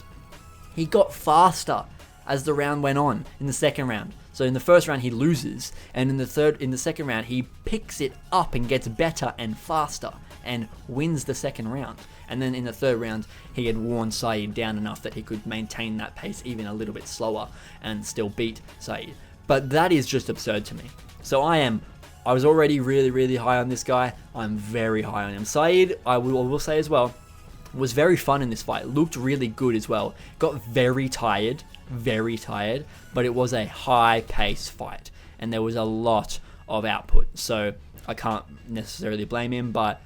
He got faster as the round went on in the second round. So in the first round he loses, and in the second round he picks it up and gets better and faster and wins the second round. And then in the third round he had worn Saeed down enough that he could maintain that pace even a little bit slower and still beat Saeed. But that is just absurd to me. So I was already really, really high on this guy. I'm very high on him. Saeed, I will say as well, was very fun in this fight. Looked really good as well. Got very tired, but it was a high-paced fight, and there was a lot of output. So I can't necessarily blame him, but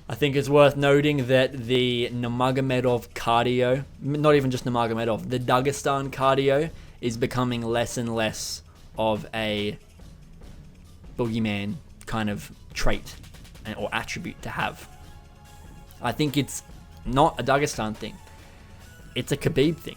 I think it's worth noting that the Nurmagomedov cardio, not even just Nurmagomedov, the Dagestan cardio is becoming less and less of a boogeyman kind of trait or attribute to have. I think it's not a Dagestan thing. It's a Khabib thing.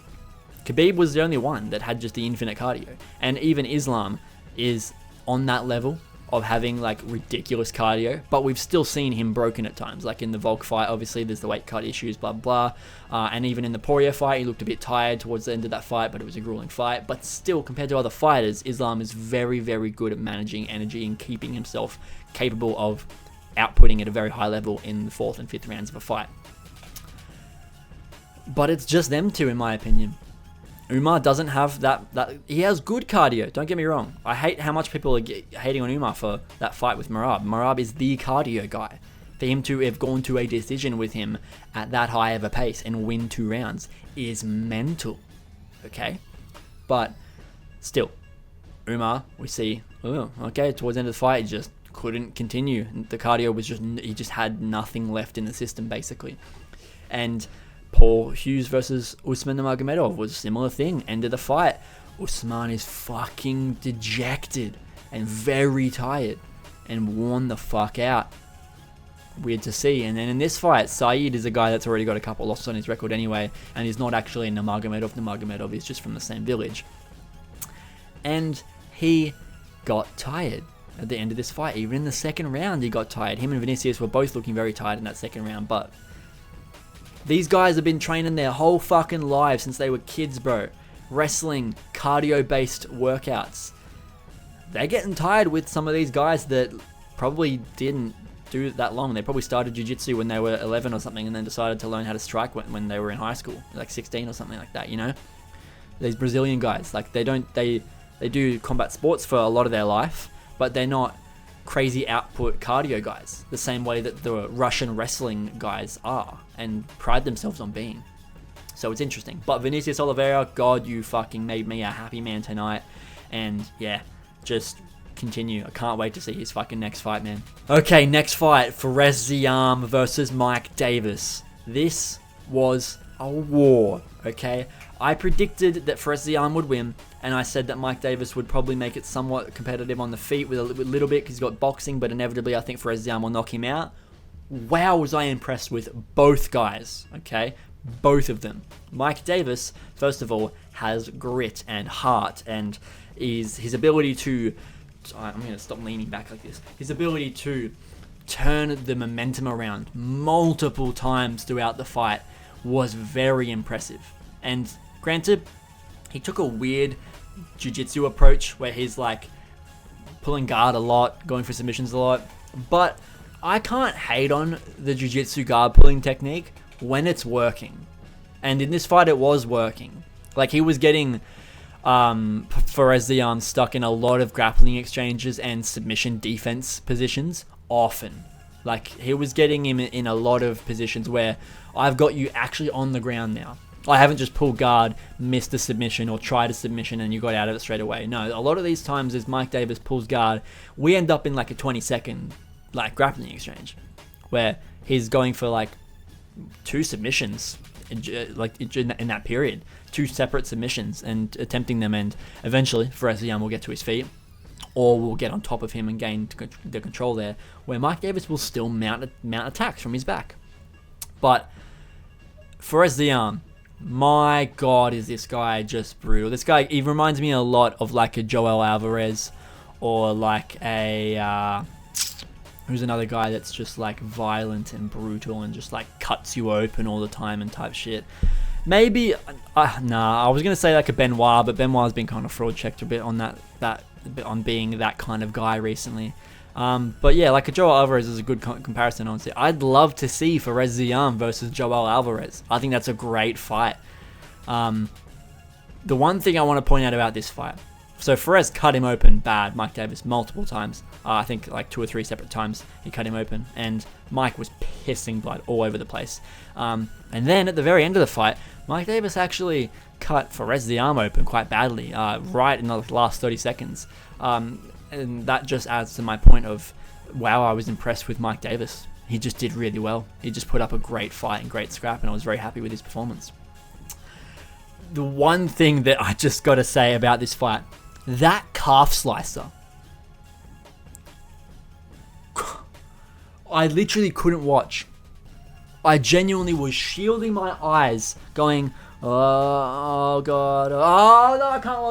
Khabib was the only one that had just the infinite cardio. And even Islam is on that level of having like ridiculous cardio, but we've still seen him broken at times. Like in the Volk fight, obviously there's the weight cut issues, blah, blah. And even in the Poirier fight, he looked a bit tired towards the end of that fight, but it was a grueling fight. But still, compared to other fighters, Islam is very, very good at managing energy and keeping himself capable of outputting at a very high level in the fourth and fifth rounds of a fight. But it's just them two, in my opinion. Umar doesn't have that. He has good cardio, don't get me wrong. I hate how much people are hating on Umar for that fight with Merab. Merab is the cardio guy. For him to have gone to a decision with him at that high of a pace and win 2 rounds is mental. Okay? But still, Umar, we see, towards the end of the fight, he just couldn't continue. The cardio was he just had nothing left in the system, basically. And Paul Hughes versus Usman Nurmagomedov was a similar thing. End of the fight, Usman is fucking dejected and very tired and worn the fuck out. Weird to see. And then in this fight, Saeed is a guy that's already got a couple losses on his record anyway, and he's not actually Nurmagomedov. Nurmagomedov is just from the same village. And he got tired at the end of this fight. Even in the second round, he got tired. Him and Vinicius were both looking very tired in that second round, but these guys have been training their whole fucking lives since they were kids, bro. Wrestling, cardio-based workouts. They're getting tired with some of these guys that probably didn't do that long. They probably started jiu-jitsu when they were 11 or something and then decided to learn how to strike when they were in high school, like 16 or something like that, you know? These Brazilian guys, like they do combat sports for a lot of their life, but they're not crazy output cardio guys, the same way that the Russian wrestling guys are and pride themselves on being. So it's interesting. But Vinicius Oliveira, God, you fucking made me a happy man tonight. And yeah, just continue. I can't wait to see his fucking next fight, man. Okay, next fight, Ziam versus Mike Davis. This was a war, okay? I predicted that Ziam would win, and I said that Mike Davis would probably make it somewhat competitive on the feet with a little bit because he's got boxing, but inevitably I think Ziam will knock him out. Wow, was I impressed with both guys, okay? Both of them. Mike Davis, first of all, has grit and heart, and his ability to... I'm going to stop leaning back like this. His ability to turn the momentum around multiple times throughout the fight was very impressive. And granted, he took a weird jiu-jitsu approach where he's like pulling guard a lot, going for submissions a lot, but I can't hate on the jiu-jitsu guard pulling technique when it's working. And in this fight, it was working. Like, he was getting Ziam stuck in a lot of grappling exchanges and submission defense positions often. Like, he was getting him in a lot of positions where I've got you actually on the ground now. I haven't just pulled guard, missed a submission, or tried a submission and you got out of it straight away. No, a lot of these times as Mike Davis pulls guard, we end up in like a 20-second like grappling exchange where he's going for like 2 submissions like in that period, 2 separate submissions and attempting them, and eventually Ziam will get to his feet or will get on top of him and gain the control there, where Mike Davis will still mount attacks from his back. But Ziam, my God, is this guy just brutal. This guy, he reminds me a lot of like a Joel Alvarez or like a... who's another guy that's just like violent and brutal and just like cuts you open all the time and type shit. Maybe, I was going to say like a Benoit, but Benoit's been kind of fraud checked a bit on that on being that kind of guy recently. But yeah, like a Joel Alvarez is a good comparison, honestly. I'd love to see Ziam versus Joel Alvarez. I think that's a great fight. The one thing I want to point out about this fight, so Ferez cut him open bad, Mike Davis, multiple times. I think like 2 or 3 separate times he cut him open, and Mike was pissing blood all over the place. And then at the very end of the fight, Mike Davis actually cut Ziam open quite badly, right in the last 30 seconds. And that just adds to my point of, wow, I was impressed with Mike Davis. He just did really well. He just put up a great fight and great scrap, and I was very happy with his performance. The one thing that I just got to say about this fight, that calf slicer. I literally couldn't watch. I genuinely was shielding my eyes, going, oh God, oh no, I can't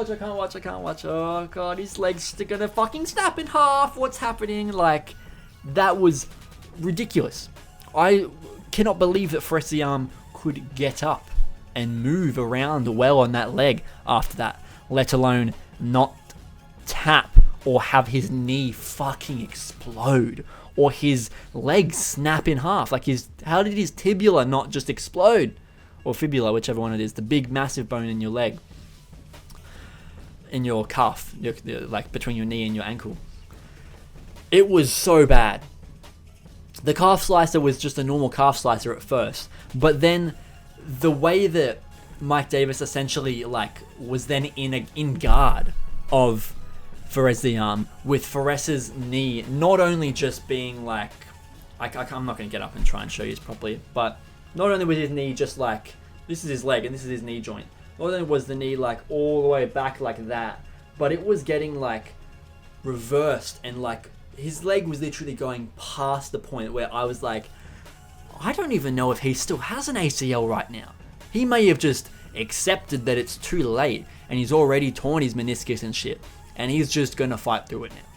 watch, oh God, his legs are gonna fucking snap in half, what's happening? Like, that was ridiculous. I cannot believe that Ziam could get up and move around well on that leg after that, let alone not tap or have his knee fucking explode or his leg snap in half. Like, how did his tibia not just explode? Or fibula, whichever one it is, the big massive bone in your leg, in your calf, like between your knee and your ankle. It was so bad. The calf slicer was just a normal calf slicer at first, but then the way that Mike Davis essentially like was then in guard of Ziam, with Ferez's knee not only just being like, I'm not going to get up and try and show you this properly, but not only was his knee just like, this is his leg and this is his knee joint, not only was the knee like all the way back like that, but it was getting like reversed, and like his leg was literally going past the point where I was like, I don't even know if he still has an ACL right now. He may have just accepted that it's too late and he's already torn his meniscus and shit, and he's just going to fight through it now.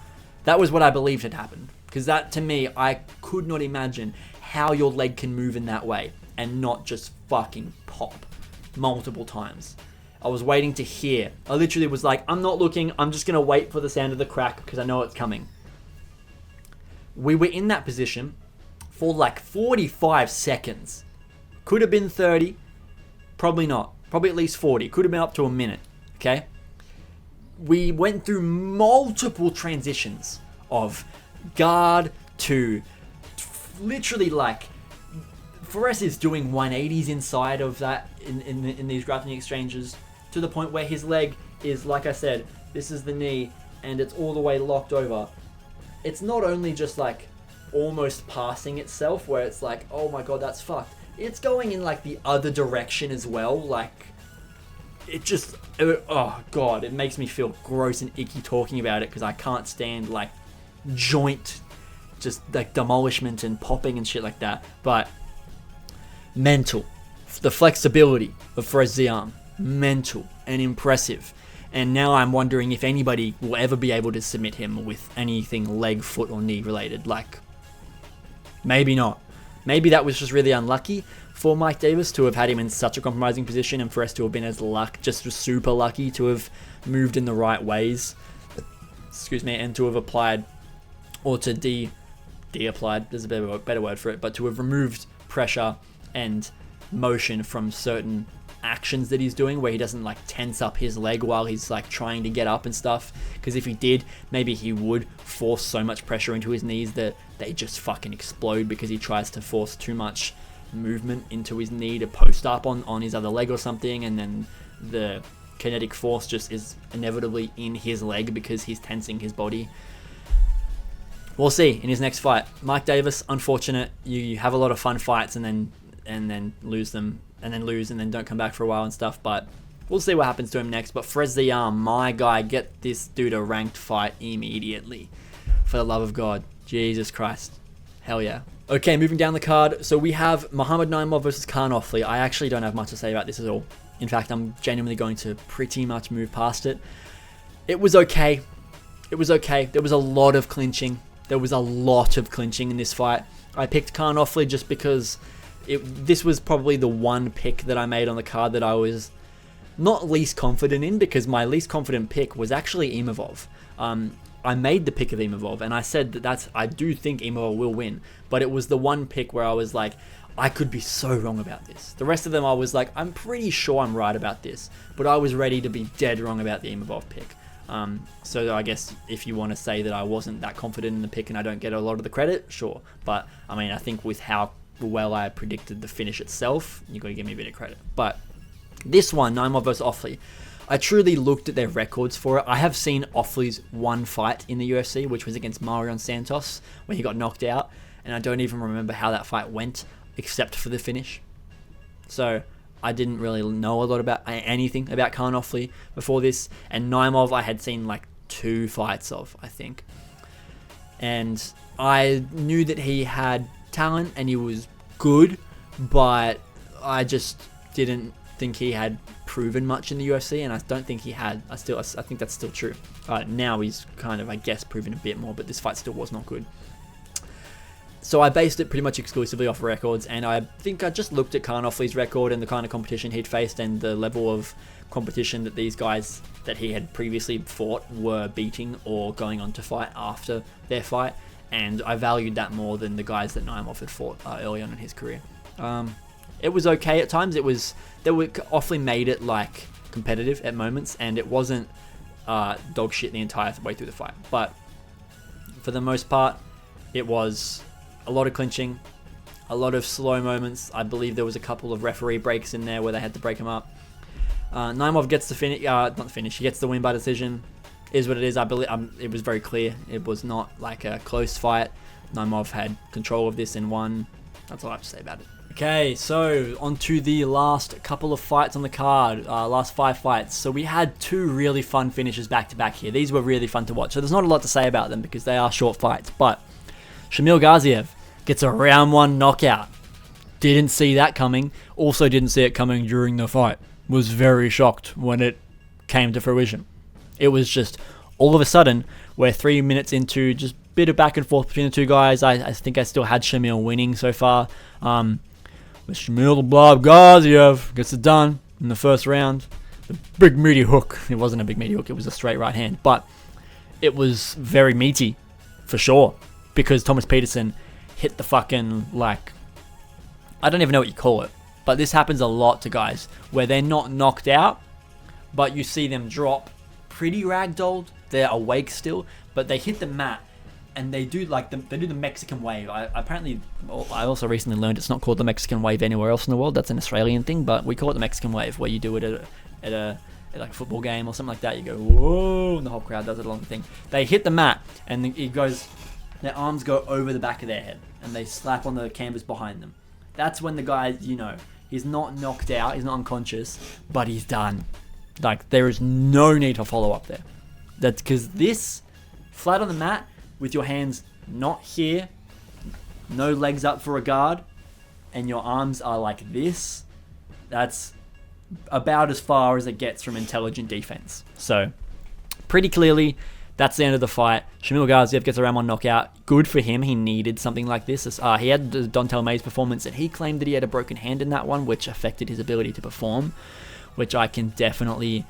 That was what I believed had happened. Because that, to me, I could not imagine how your leg can move in that way and not just fucking pop multiple times. I was waiting to hear. I literally was like, I'm not looking. I'm just going to wait for the sound of the crack because I know it's coming. We were in that position for like 45 seconds. Could have been 30. Probably not. Probably at least 40. Could have been up to a minute. Okay? We went through multiple transitions of guard to literally like Fares is doing 180s inside of that in these grappling exchanges to the point where his leg is, like I said, this is the knee and it's all the way locked over. It's not only just like almost passing itself where it's like, oh my god, that's fucked. It's going in like the other direction as well. Like it just, oh god, it makes me feel gross and icky talking about it because I can't stand like joint, just like demolishment and popping and shit like that. But mental, the flexibility of Ziam, mental and impressive. And now I'm wondering if anybody will ever be able to submit him with anything leg, foot, or knee related. Like, maybe not. Maybe that was just really unlucky for Mike Davis to have had him in such a compromising position and for us to have been just super lucky to have moved in the right ways. Excuse me, and to have applied, or to de-applied, there's a better word for it, but to have removed pressure and motion from certain actions that he's doing where he doesn't like tense up his leg while he's like trying to get up and stuff, because if he did, maybe he would force so much pressure into his knees that they just fucking explode because he tries to force too much movement into his knee to post up on his other leg or something, and then the kinetic force just is inevitably in his leg because he's tensing his body. We'll see in his next fight. Mike Davis, unfortunate. You have a lot of fun fights and then lose them, and then lose and then don't come back for a while and stuff, but we'll see what happens to him next. But Ziam, my guy, get this dude a ranked fight immediately. For the love of God. Jesus Christ. Hell yeah. Okay, moving down the card. So we have Muhammad Naimov versus Kaan Ofli. I actually don't have much to say about this at all. In fact, I'm genuinely going to pretty much move past it. It was okay. It was okay. There was a lot of clinching. There was a lot of clinching in this fight. I picked Kaan Ofli just because this was probably the one pick that I made on the card that I was not least confident in, because my least confident pick was actually Imavov. I made the pick of Imavov, and I said that I do think Imavov will win, but it was the one pick where I was like, I could be so wrong about this. The rest of them I was like, I'm pretty sure I'm right about this, but I was ready to be dead wrong about the Imavov pick. So I guess if you want to say that I wasn't that confident in the pick and I don't get a lot of the credit, sure. But I mean, I think with how well I predicted the finish itself, you got to give me a bit of credit. But this one, Naimov versus Ofli, I truly looked at their records for it. I have seen Ofli's one fight in the UFC, which was against Marion Santos, where he got knocked out, and I don't even remember how that fight went, except for the finish. So I didn't really know a lot about anything about Kaan Ofli before this, and Naimov I had seen like 2 fights of, I think. And I knew that he had talent and he was good, but I just didn't think he had proven much in the UFC, and I don't think he had. I think that's still true. Now he's kind of, I guess, proven a bit more, but this fight still was not good. So I based it pretty much exclusively off records, and I think I just looked at Kaan Ofli's record and the kind of competition he'd faced and the level of competition that these guys that he had previously fought were beating or going on to fight after their fight, and I valued that more than the guys that Naimov had fought early on in his career. It was okay at times. Ofli made it like competitive at moments, and it wasn't dog shit the entire way through the fight. But for the most part, it was a lot of clinching, a lot of slow moments. I believe there was a couple of referee breaks in there where they had to break him up. Naimov gets the finish, not the finish. He gets the win by decision. Is what it is. I believe it was very clear. It was not like a close fight. Naimov had control of this and won. That's all I have to say about it. Okay, so on to the last couple of fights on the card, last 5 fights. So we had 2 really fun finishes back to back here. These were really fun to watch. So there's not a lot to say about them because they are short fights. But Shamil Gaziev gets a round 1 knockout. Didn't see that coming. Also didn't see it coming during the fight. Was very shocked when it came to fruition. It was just all of a sudden, we're 3 minutes into just a bit of back and forth between the 2 guys. I think I still had Shamil winning so far. But Shamil the Blob Gaziev gets it done in the first round. The big meaty hook. It wasn't a big meaty hook, it was a straight right hand. But it was very meaty, for sure. Because Thomas Petersen hit the fucking, like, I don't even know what you call it. But this happens a lot to guys, where they're not knocked out, but you see them drop pretty ragdolled. They're awake still, but they hit the mat and they do the Mexican wave. I also recently learned it's not called the Mexican wave anywhere else in the world. That's an Australian thing, but we call it the Mexican wave, where you do it at a football game or something like that. You go whoa, and the whole crowd does it along the thing. They hit the mat, and it goes. Their arms go over the back of their head, and they slap on the canvas behind them. That's when the guy, he's not knocked out, he's not unconscious, but he's done. Like, there is no need to follow up there. That's because this, flat on the mat, with your hands not here, no legs up for a guard, and your arms are like this, that's about as far as it gets from intelligent defense. So, pretty clearly, that's the end of the fight. Shamil Gaziev gets a round 1 knockout. Good for him. He needed something like this. He had the Dontel Mays performance, and he claimed that he had a broken hand in that one, which affected his ability to perform, which I can definitely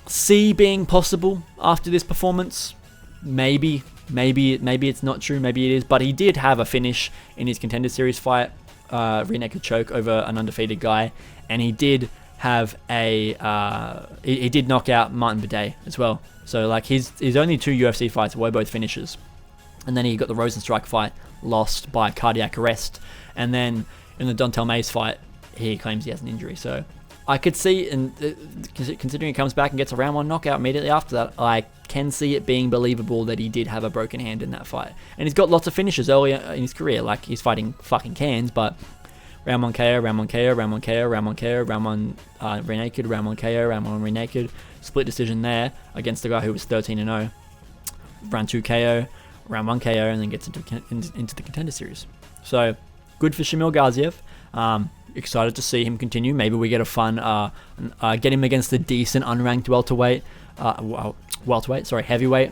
see being possible after this performance. Maybe it's not true. Maybe it is. But he did have a finish in his Contender Series fight, rear naked choke over an undefeated guy, and he did have he did knock out Martin Bidet as well. So like his only 2 UFC fights were both finishes, and then he got the Rozenstruik fight, lost by cardiac arrest, and then in the Dontel Mays fight, he claims he has an injury. So I could see, and considering he comes back and gets a round 1 knockout immediately after that, I can see it being believable that he did have a broken hand in that fight. And he's got lots of finishes earlier in his career, like he's fighting fucking cans, but round 1 KO, round 1 KO, round 1 KO, round 1 KO, round 1 rear naked, round 1 KO, round 1 rear naked, split decision there against the guy who was 13-0. Round 2 KO, round 1 KO, and then gets into the Contender Series. So good for Shamil Gaziev. Excited to see him continue. Maybe we get a fun get him against a decent unranked heavyweight.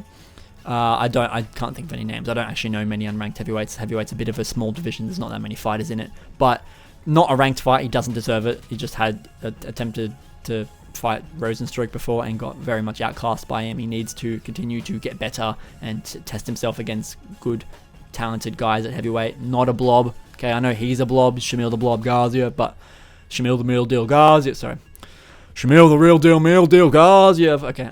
I can't think of any names. I don't actually know many unranked heavyweights. Heavyweight's a bit of a small division. There's not that many fighters in it. But not a ranked fight. He doesn't deserve it. He just had attempted to fight Rozenstruik before and got very much outclassed by him. He needs to continue to get better and test himself against good, talented guys at heavyweight. Not a blob. Okay, I know he's a blob. Shamil the blob Gaziev, but Shamil the real deal Gaziev. Sorry. Shamil the real deal meal deal Gaziev. Okay.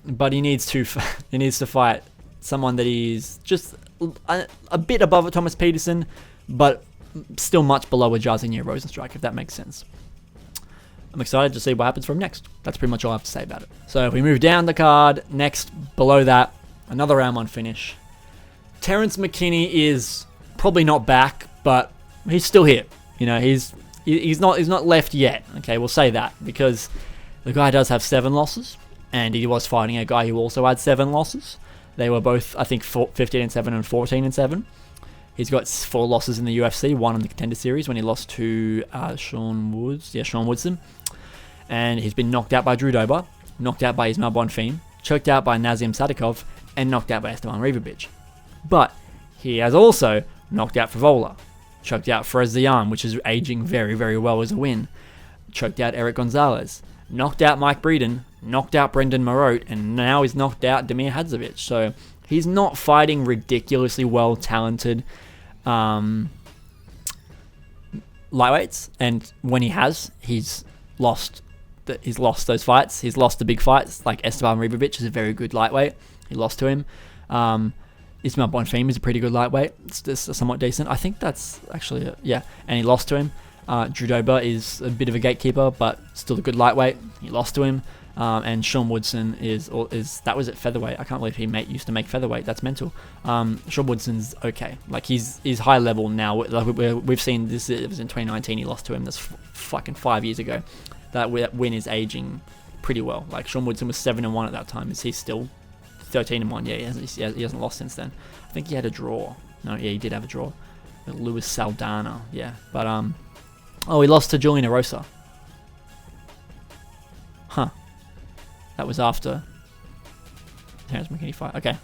But he needs to fight someone that is just a bit above a Thomas Petersen, but still much below a Jairzinho Rozenstruik, if that makes sense. I'm excited to see what happens from next. That's pretty much all I have to say about it. So if we move down the card, next below that, another round 1 finish. Terrance McKinney is probably not back, but he's still here. He's not left yet. Okay, we'll say that because the guy does have 7 losses. And he was fighting a guy who also had 7 losses. They were both, I think, 15-7 and 14-7. He's got 4 losses in the UFC, 1 in the Contender Series when he lost to Sean Woodson. And he's been knocked out by Drew Dober, knocked out by Ismail Bonfim, choked out by Nazim Sadikov, and knocked out by Esteban Rivovic. But he has also knocked out Favola, choked out for Ziam, which is aging very, very well as a win, choked out Eric Gonzalez, knocked out Mike Breeden, knocked out Brendan Marotte, and now he's knocked out Damir Hadzovic. So he's not fighting ridiculously well-talented lightweights, and when he has, he's lost those fights. He's lost the big fights, like Esteban Rivovic is a very good lightweight. He lost to him. Ismail Bonfim is a pretty good lightweight. It's somewhat decent. I think that's actually and he lost to him. Drew Dober is a bit of a gatekeeper, but still a good lightweight. He lost to him. And Sean Woodson is that was at featherweight. I can't believe he used to make featherweight. That's mental. Sean Woodson's okay. Like he's high level now. Like we've seen this. It was in 2019. He lost to him. That's fucking 5 years ago. That win is aging pretty well. Like Sean Woodson was 7-1 at that time. Is he still 13-1? Yeah, he hasn't lost since then. I think he had a draw. No, yeah, he did have a draw. Luis Saldana. Yeah, but he lost to Julian Erosa. Huh. That was after Terrance McKinney fight. Okay.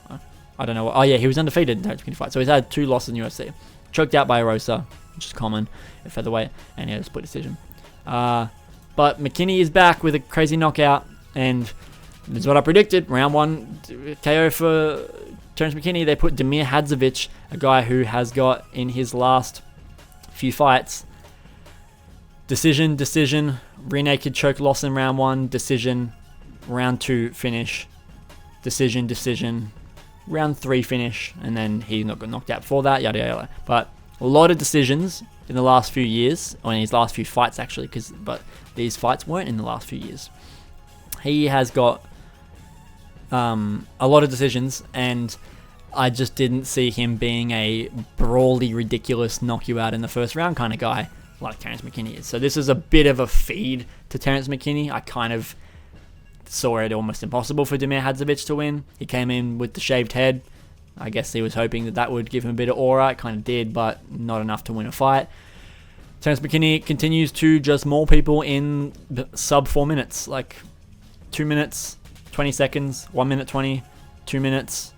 I don't know. Oh, yeah, he was undefeated in Terrance McKinney fight. So he's had 2 losses in UFC. Choked out by Erosa, which is common at featherweight, and he had a split decision. But McKinney is back with a crazy knockout, and this is what I predicted. Round 1 KO for Terrance McKinney. They put Damir Hadzovic, a guy who has got in his last few fights decision, rear naked choke loss in round 1, decision, round 2 finish, decision, round 3 finish, and then he got knocked out before that, yada yada. But a lot of decisions in the last few years, or in his last few fights actually, but these fights weren't in the last few years. He has got a lot of decisions, and I just didn't see him being a brawly, ridiculous, knock you out in the first round kind of guy like Terrance McKinney is. So this is a bit of a feed to Terrance McKinney. I kind of saw it almost impossible for Damir Hadzovic to win. He came in with the shaved head. I guess he was hoping that would give him a bit of aura. It kind of did, but not enough to win a fight. Terrance McKinney continues to just maul people in sub 4 minutes, like 2 minutes, 20 seconds, 1 minute 20, 2 minutes,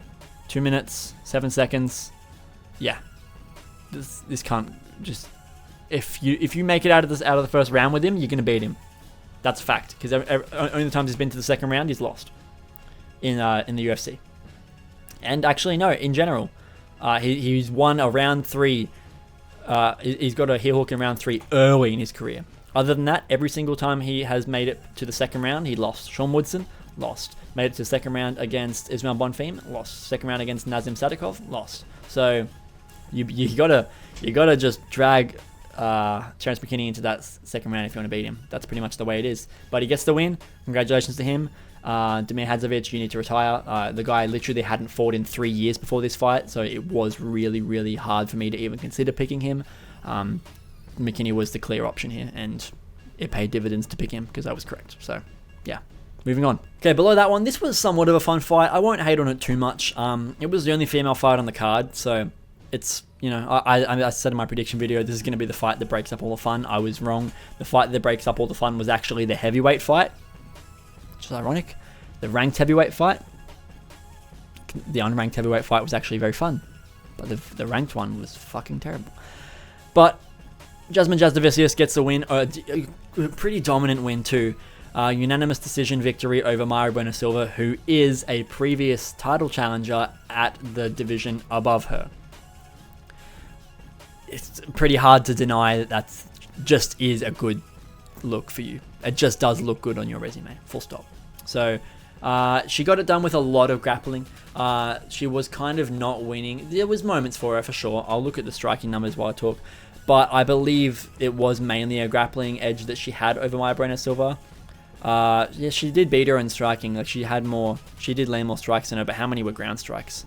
2 minutes, 7 seconds. Yeah, this can't just. If you make it out of the first round with him, you're gonna beat him. That's a fact. Because only the times he's been to the second round, he's lost in the UFC. And actually, no, in general, he's won a round 3. He's got a heel hook in round 3 early in his career. Other than that, every single time he has made it to the second round, he lost. Sean Woodson lost. Made it to the second round against Ismail Bonfim, lost. Second round against Nazim Sadikov, lost. So you gotta just drag Terrance McKinney into that second round if you want to beat him. That's pretty much the way it is. But he gets the win. Congratulations to him. Damir Hadzovic, you need to retire. The guy literally hadn't fought in 3 years before this fight, so it was really, really hard for me to even consider picking him. McKinney was the clear option here, and it paid dividends to pick him because I was correct. So, yeah. Moving on. Okay, below that one, this was somewhat of a fun fight. I won't hate on it too much. It was the only female fight on the card, so it's, I said in my prediction video, this is going to be the fight that breaks up all the fun. I was wrong. The fight that breaks up all the fun was actually the heavyweight fight, which is ironic. The ranked heavyweight fight, the unranked heavyweight fight was actually very fun, but the ranked one was fucking terrible. But Jasmine Jasudavicius gets a win, a pretty dominant win too. Unanimous decision victory over Mayra Bueno, who is a previous title challenger at the division above her. It's pretty hard to deny that just is a good look for you. It just does look good on your resume, full stop. So she got it done with a lot of grappling. She was kind of not winning. There was moments for her, for sure. I'll look at the striking numbers while I talk. But I believe it was mainly a grappling edge that she had over Mayra Bueno. Yeah, she did beat her in striking. Like she did land more strikes than her, but how many were ground strikes?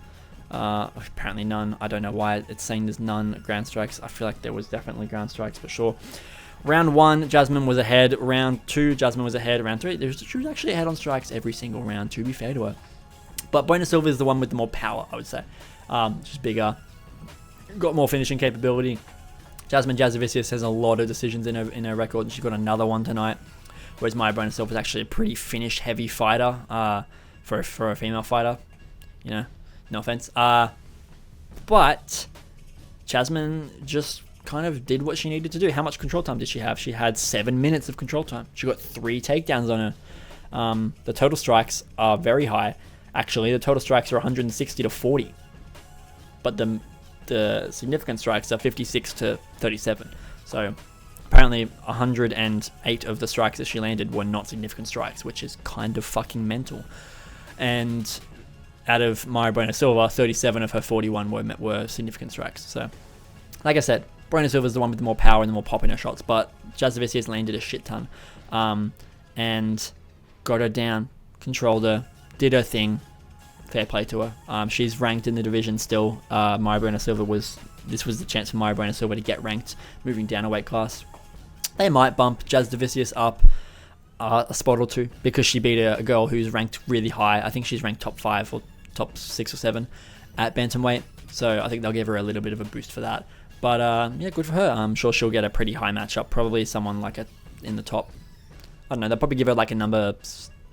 Apparently none. I don't know why it's saying there's none ground strikes. I feel like there was definitely ground strikes for sure. Round 1, Jasmine was ahead. Round 2, Jasmine was ahead. Round 3, she was actually ahead on strikes every single round, to be fair to her. But Bueno is the one with the more power, I would say. She's bigger, got more finishing capability. Jasmine Jasudavicius has a lot of decisions in her record, and she's got another one tonight. Whereas Mayra Bueno was actually a pretty finish-heavy fighter for a female fighter. No offense. But Jasmine just kind of did what she needed to do. How much control time did she have? She had 7 minutes of control time. She got 3 takedowns on her. The total strikes are very high. Actually, the total strikes are 160 to 40. But the significant strikes are 56 to 37. So apparently 108 of the strikes that she landed were not significant strikes, which is kind of fucking mental. And out of Mayra Bueno, 37 of her 41 were significant strikes. So, like I said, Bueno is the one with the more power and the more pop in her shots, but Jasudavicius landed a shit ton. And got her down, controlled her, did her thing. Fair play to her. She's ranked in the division still. Mayra Bueno this was the chance for Mayra Bueno to get ranked, moving down a weight class. They might bump Jasudavicius up a spot or 2 because she beat a girl who's ranked really high. I think she's ranked top 5 or top 6 or 7 at bantamweight. So I think they'll give her a little bit of a boost for that. But yeah, good for her. I'm sure she'll get a pretty high matchup. Probably someone like in the top. I don't know. They'll probably give her like a number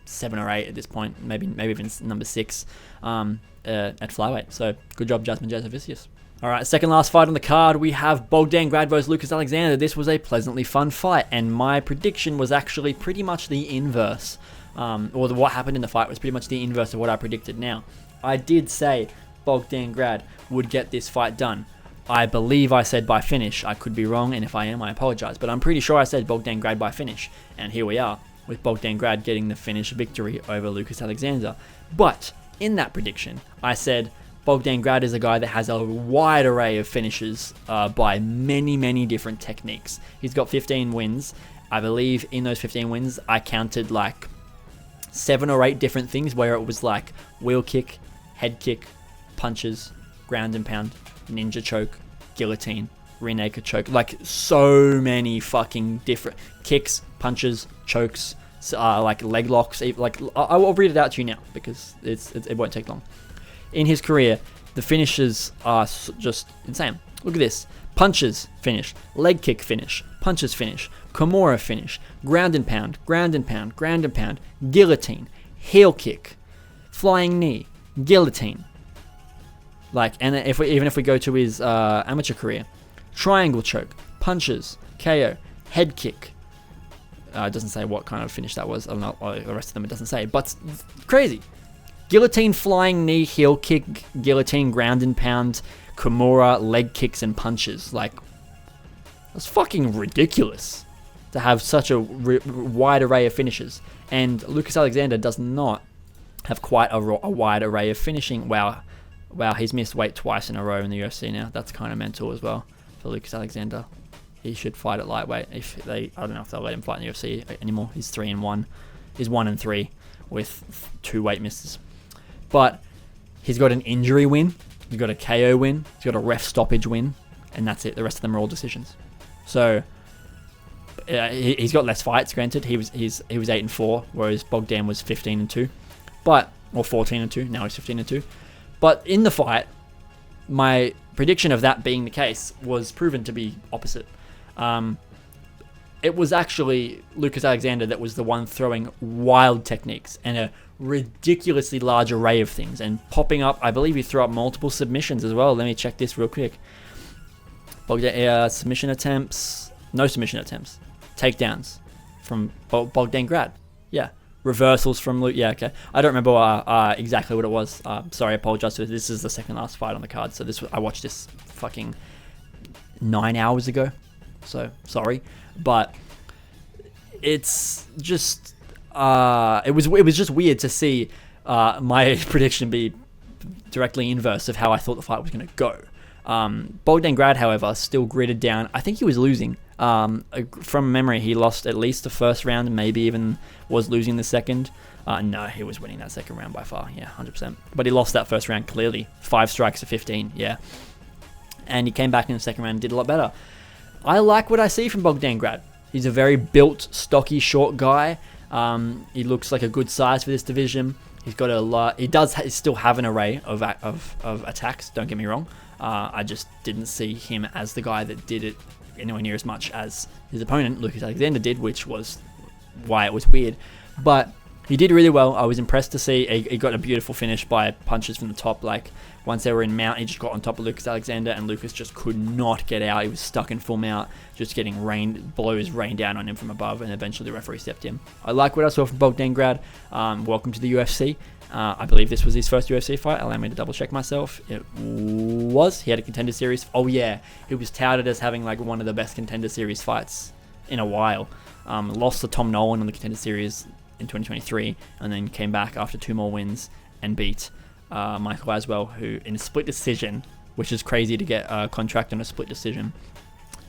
7 or 8 at this point. Maybe even number 6 at flyweight. So good job, Jasmine Jasudavicius. All right, second last fight on the card, we have Bogdan Grad vs Lucas Alexander. This was a pleasantly fun fight, and my prediction was actually pretty much the inverse. What happened in the fight was pretty much the inverse of what I predicted. Now, I did say Bogdan Grad would get this fight done. I believe I said by finish. I could be wrong, and if I am, I apologize. But I'm pretty sure I said Bogdan Grad by finish, and here we are with Bogdan Grad getting the finish victory over Lucas Alexander. But in that prediction, I said Bogdan Grad is a guy that has a wide array of finishes by many, many different techniques. He's got 15 wins. I believe in those 15 wins, I counted like 7 or 8 different things where it was like wheel kick, head kick, punches, ground and pound, ninja choke, guillotine, rear naked choke. Like so many fucking different kicks, punches, chokes, like leg locks. Like I'll read it out to you now because it won't take long. In his career, the finishes are just insane. Look at this. Punches finish, leg kick finish, punches finish, Kimura finish, ground and pound, ground and pound, ground and pound, guillotine, heel kick, flying knee, guillotine. Like, and even if we go to his amateur career, triangle choke, punches, KO, head kick. It doesn't say what kind of finish that was. The rest of them it doesn't say, but crazy. Guillotine, flying knee, heel kick, guillotine, ground and pound, Kimura, leg kicks and punches. Like, that's fucking ridiculous to have such a wide array of finishes. And Lucas Alexander does not have quite a wide array of finishing. Wow, he's missed weight twice in a row in the UFC now. That's kind of mental as well for Lucas Alexander. He should fight at lightweight. I don't know if they'll let him fight in the UFC anymore. He's 3-1. He's 1-3 with 2 weight misses. But he's got an injury win. He's got a KO win. He's got a ref stoppage win, and that's it. The rest of them are all decisions. So he's got less fights. Granted, he was 8-4, whereas Bogdan was 15-2, or 14-2. Now he's 15-2. But in the fight, my prediction of that being the case was proven to be opposite. It was actually Lucas Alexander that was the one throwing wild techniques and a ridiculously large array of things and popping up. I believe he threw up multiple submissions as well. Let me check this real quick. Bogdan, submission attempts, no submission attempts, takedowns from Bogdan Grad. Yeah, reversals from Luke. Yeah, okay. I don't remember exactly what it was. Sorry, I apologize. This is the second last fight on the card. So I watched this fucking 9 hours ago. So sorry, but it's just it was just weird to see my prediction be directly inverse of how I thought the fight was going to go. Bogdan Grad, however, still gritted down. I think he was losing. From memory, he lost at least the first round, maybe even was losing the second. No, he was winning that second round by far. Yeah, 100%. But he lost that first round clearly. 5 strikes to 15. Yeah, and he came back in the second round and did a lot better. I like what I see from Bogdan Grad. He's a very built, stocky, short guy. He looks like a good size for this division. He's got a lot. He does still have an array of attacks. Don't get me wrong. I just didn't see him as the guy that did it anywhere near as much as his opponent, Lucas Alexander, did, which was why it was weird. But he did really well. I was impressed to see he got a beautiful finish by punches from the top. Like, once they were in mount, he just got on top of Lucas Alexander, and Lucas just could not get out. He was stuck in full mount, just getting blows rained down on him from above, and eventually the referee stepped in. I like what I saw from Bogdan Grad. Welcome to the UFC. I believe this was his first UFC fight. Allow me to double check myself. It was. He had a Contender Series. Oh yeah, he was touted as having like one of the best Contender Series fights in a while. Lost to Tom Nolan on the Contender Series in 2023, and then came back after 2 more wins and beat Michael Aswell, who in a split decision, which is crazy to get a contract on a split decision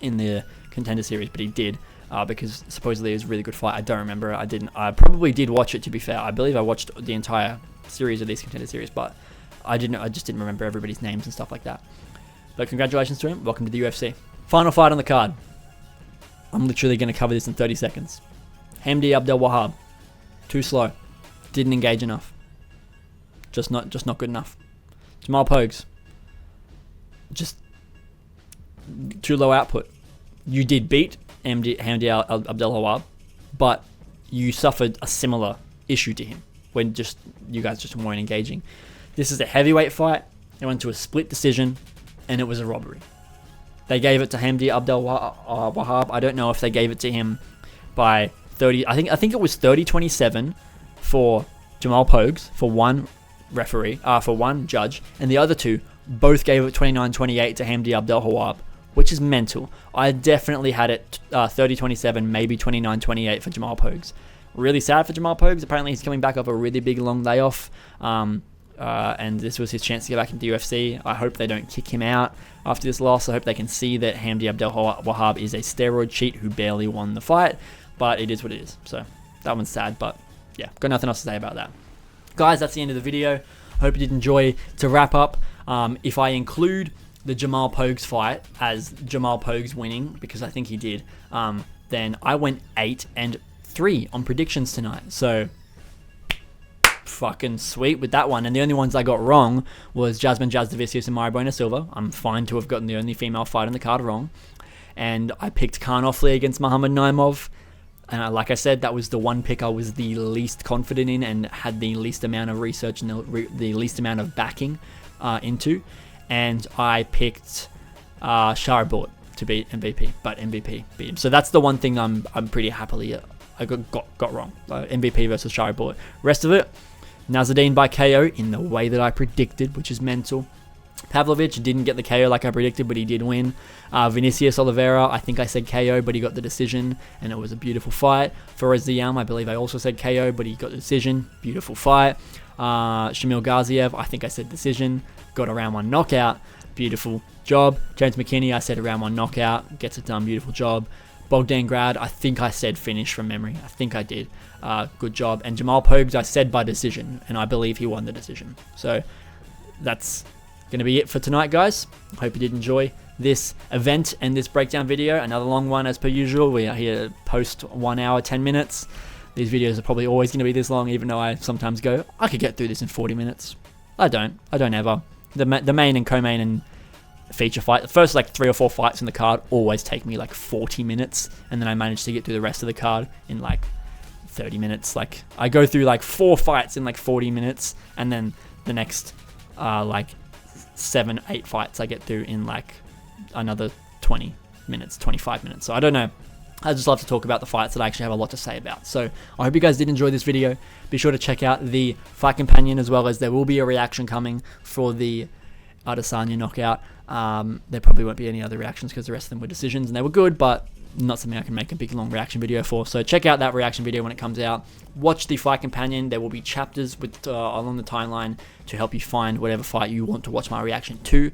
in the Contender Series, but he did. Because supposedly it was a really good fight. I don't remember. I probably did watch it, to be fair. I believe I watched the entire series of these Contender Series, but I just didn't remember everybody's names and stuff like that. But congratulations to him. Welcome to the UFC. Final fight on the card. I'm literally going to cover this in 30 seconds. Hamdi Abdelwahab. Too slow. Didn't engage enough. Just not good enough. Jamal Pogues. Just too low output. You did beat Hamdi Abdelwahab, but you suffered a similar issue to him when you guys just weren't engaging. This is a heavyweight fight. It went to a split decision, and it was a robbery. They gave it to Hamdi Abdelwahab. I don't know if they gave it to him by 30. I think it was 30-27 for Jamal Pogues for one referee, for one judge, and the other two both gave it 29-28 to Hamdi Abdelwahab, which is mental. I definitely had it 30-27, maybe 29-28 for Jamal Pogues. Really sad for Jamal Pogues. Apparently he's coming back off a really big long layoff. and this was his chance to get back into the UFC. I hope they don't kick him out after this loss. I hope they can see that Hamdi Abdelwahab is a steroid cheat who barely won the fight, but it is what it is. So that one's sad, but yeah, got nothing else to say about that. Guys, that's the end of the video. Hope you did enjoy. To wrap up, if I include the Jamal Pogues fight as Jamal Pogues winning, because I think he did, then I went 8-3 on predictions tonight. So fucking sweet with that one. And the only ones I got wrong was Jasmine, Jasudavicius, and Mayra Bueno Silva. I'm fine to have gotten the only female fight on the card wrong. And I picked Kaan Ofli against Muhammad Naimov. And like I said, that was the one pick I was the least confident in and had the least amount of research and the least amount of backing into. And I picked Shara to beat MVP, but MVP beat him. So that's the one thing I'm pretty happily I got wrong. MVP versus Shara. Rest of it, Nassourdine by KO in the way that I predicted, which is mental. Pavlovich didn't get the KO like I predicted, but he did win. Vinicius Oliveira, I think I said KO, but he got the decision, and it was a beautiful fight. For Ziam, I believe I also said KO, but he got the decision. Beautiful fight. Shamil Gaziev, I think I said decision. Got a round 1 knockout. Beautiful job. James McKinney, I said a round 1 knockout. Gets it done. Beautiful job. Bogdan Grad, I think I said finish from memory. I think I did. Good job. And Jamal Pogues, I said by decision, and I believe he won the decision. So that's going to be it for tonight, guys. Hope you did enjoy this event and this breakdown video. Another long one as per usual. We are here post 1 hour 10 minutes. These videos are probably always going to be this long, even though I sometimes go, I could get through this in 40 minutes. I don't ever. The main and co-main and feature fight, the first like 3 or 4 fights in the card always take me like 40 minutes, and then I manage to get through the rest of the card in like 30 minutes. Like I go through like 4 fights in like 40 minutes, and then the next like 7-8 fights I get through in like another 20 minutes, 25 minutes. So I don't know. I just love to talk about the fights that I actually have a lot to say about. So I hope you guys did enjoy this video. Be sure to check out the Fight Companion, as well as there will be a reaction coming for the Adesanya knockout. There probably won't be any other reactions because the rest of them were decisions and they were good, but not something I can make a big long reaction video for. So check out that reaction video when it comes out. Watch the Fight Companion. There will be chapters with along the timeline to help you find whatever fight you want to watch my reaction to.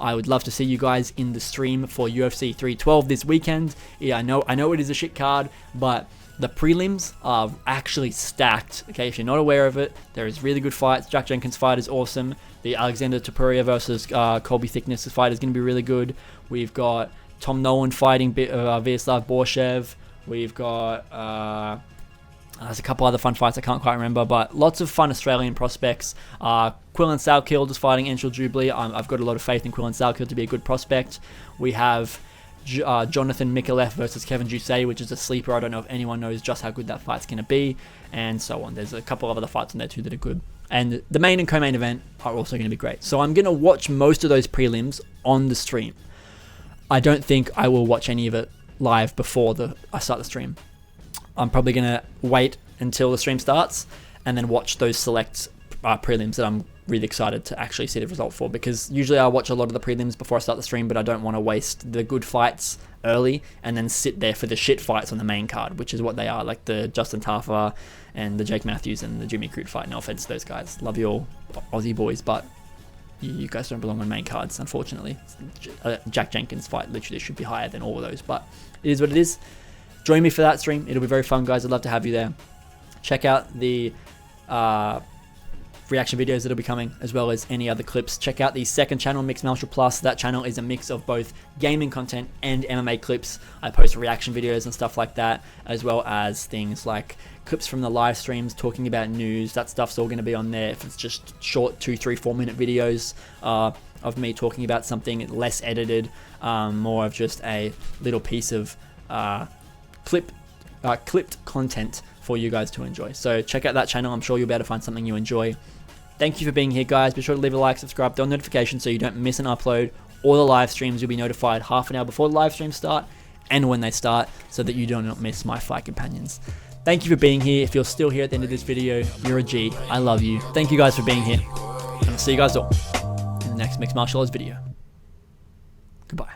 I would love to see you guys in the stream for UFC 312 this weekend. Yeah, I know it is a shit card, but the prelims are actually stacked. Okay, if you're not aware of it, there is really good fights. Jack Jenkins' fight is awesome. The Alexander Topuria versus Colby Thickness fight is going to be really good. We've got Tom Nolan fighting Vyacheslav Borshev. We've got there's a couple other fun fights I can't quite remember, but lots of fun Australian prospects. Quillan Salkild is fighting Anshul Jubilee. I've got a lot of faith in Quillan Salkild to be a good prospect. We have Jonathan Mikalev versus Kevin Jusay, which is a sleeper. I don't know if anyone knows just how good that fight's going to be, and so on. There's a couple of other fights in there too that are good. And the main and co-main event are also going to be great. So I'm going to watch most of those prelims on the stream. I don't think I will watch any of it live before I start the stream. I'm probably going to wait until the stream starts and then watch those select prelims that I'm really excited to actually see the result for, because usually I watch a lot of the prelims before I start the stream, but I don't want to waste the good fights early and then sit there for the shit fights on the main card, which is what they are, like the Justin Tafa and the Jake Matthews and the Jimmy Crute fight. No offense to those guys. Love you all, Aussie boys, but you guys don't belong on main cards, unfortunately. Jack Jenkins fight literally should be higher than all of those, but it is what it is. Join me for that stream. It'll be very fun, guys. I'd love to have you there. Check out the reaction videos that'll be coming, as well as any other clips. Check out the second channel, Mixed Martial Plus. That channel is a mix of both gaming content and MMA clips. I post reaction videos and stuff like that, as well as things like clips from the live streams talking about news. That stuff's all going to be on there. If it's just short 2, 3, 4 minute videos of me talking about something, less edited, more of just a little piece of clipped content for you guys to enjoy. So check out that channel. I'm sure you'll be able to find something you enjoy. Thank you for being here, guys. Be sure to leave a like, subscribe, turn on notifications so you don't miss an upload. All the live streams, you'll be notified half an hour before the live streams start and when they start, so that you do not miss my Fight Companions. Thank you for being here. If you're still here at the end of this video, you're a G. I love you. Thank you guys for being here. And I'll see you guys all in the next Mixed Martial Arts video. Goodbye.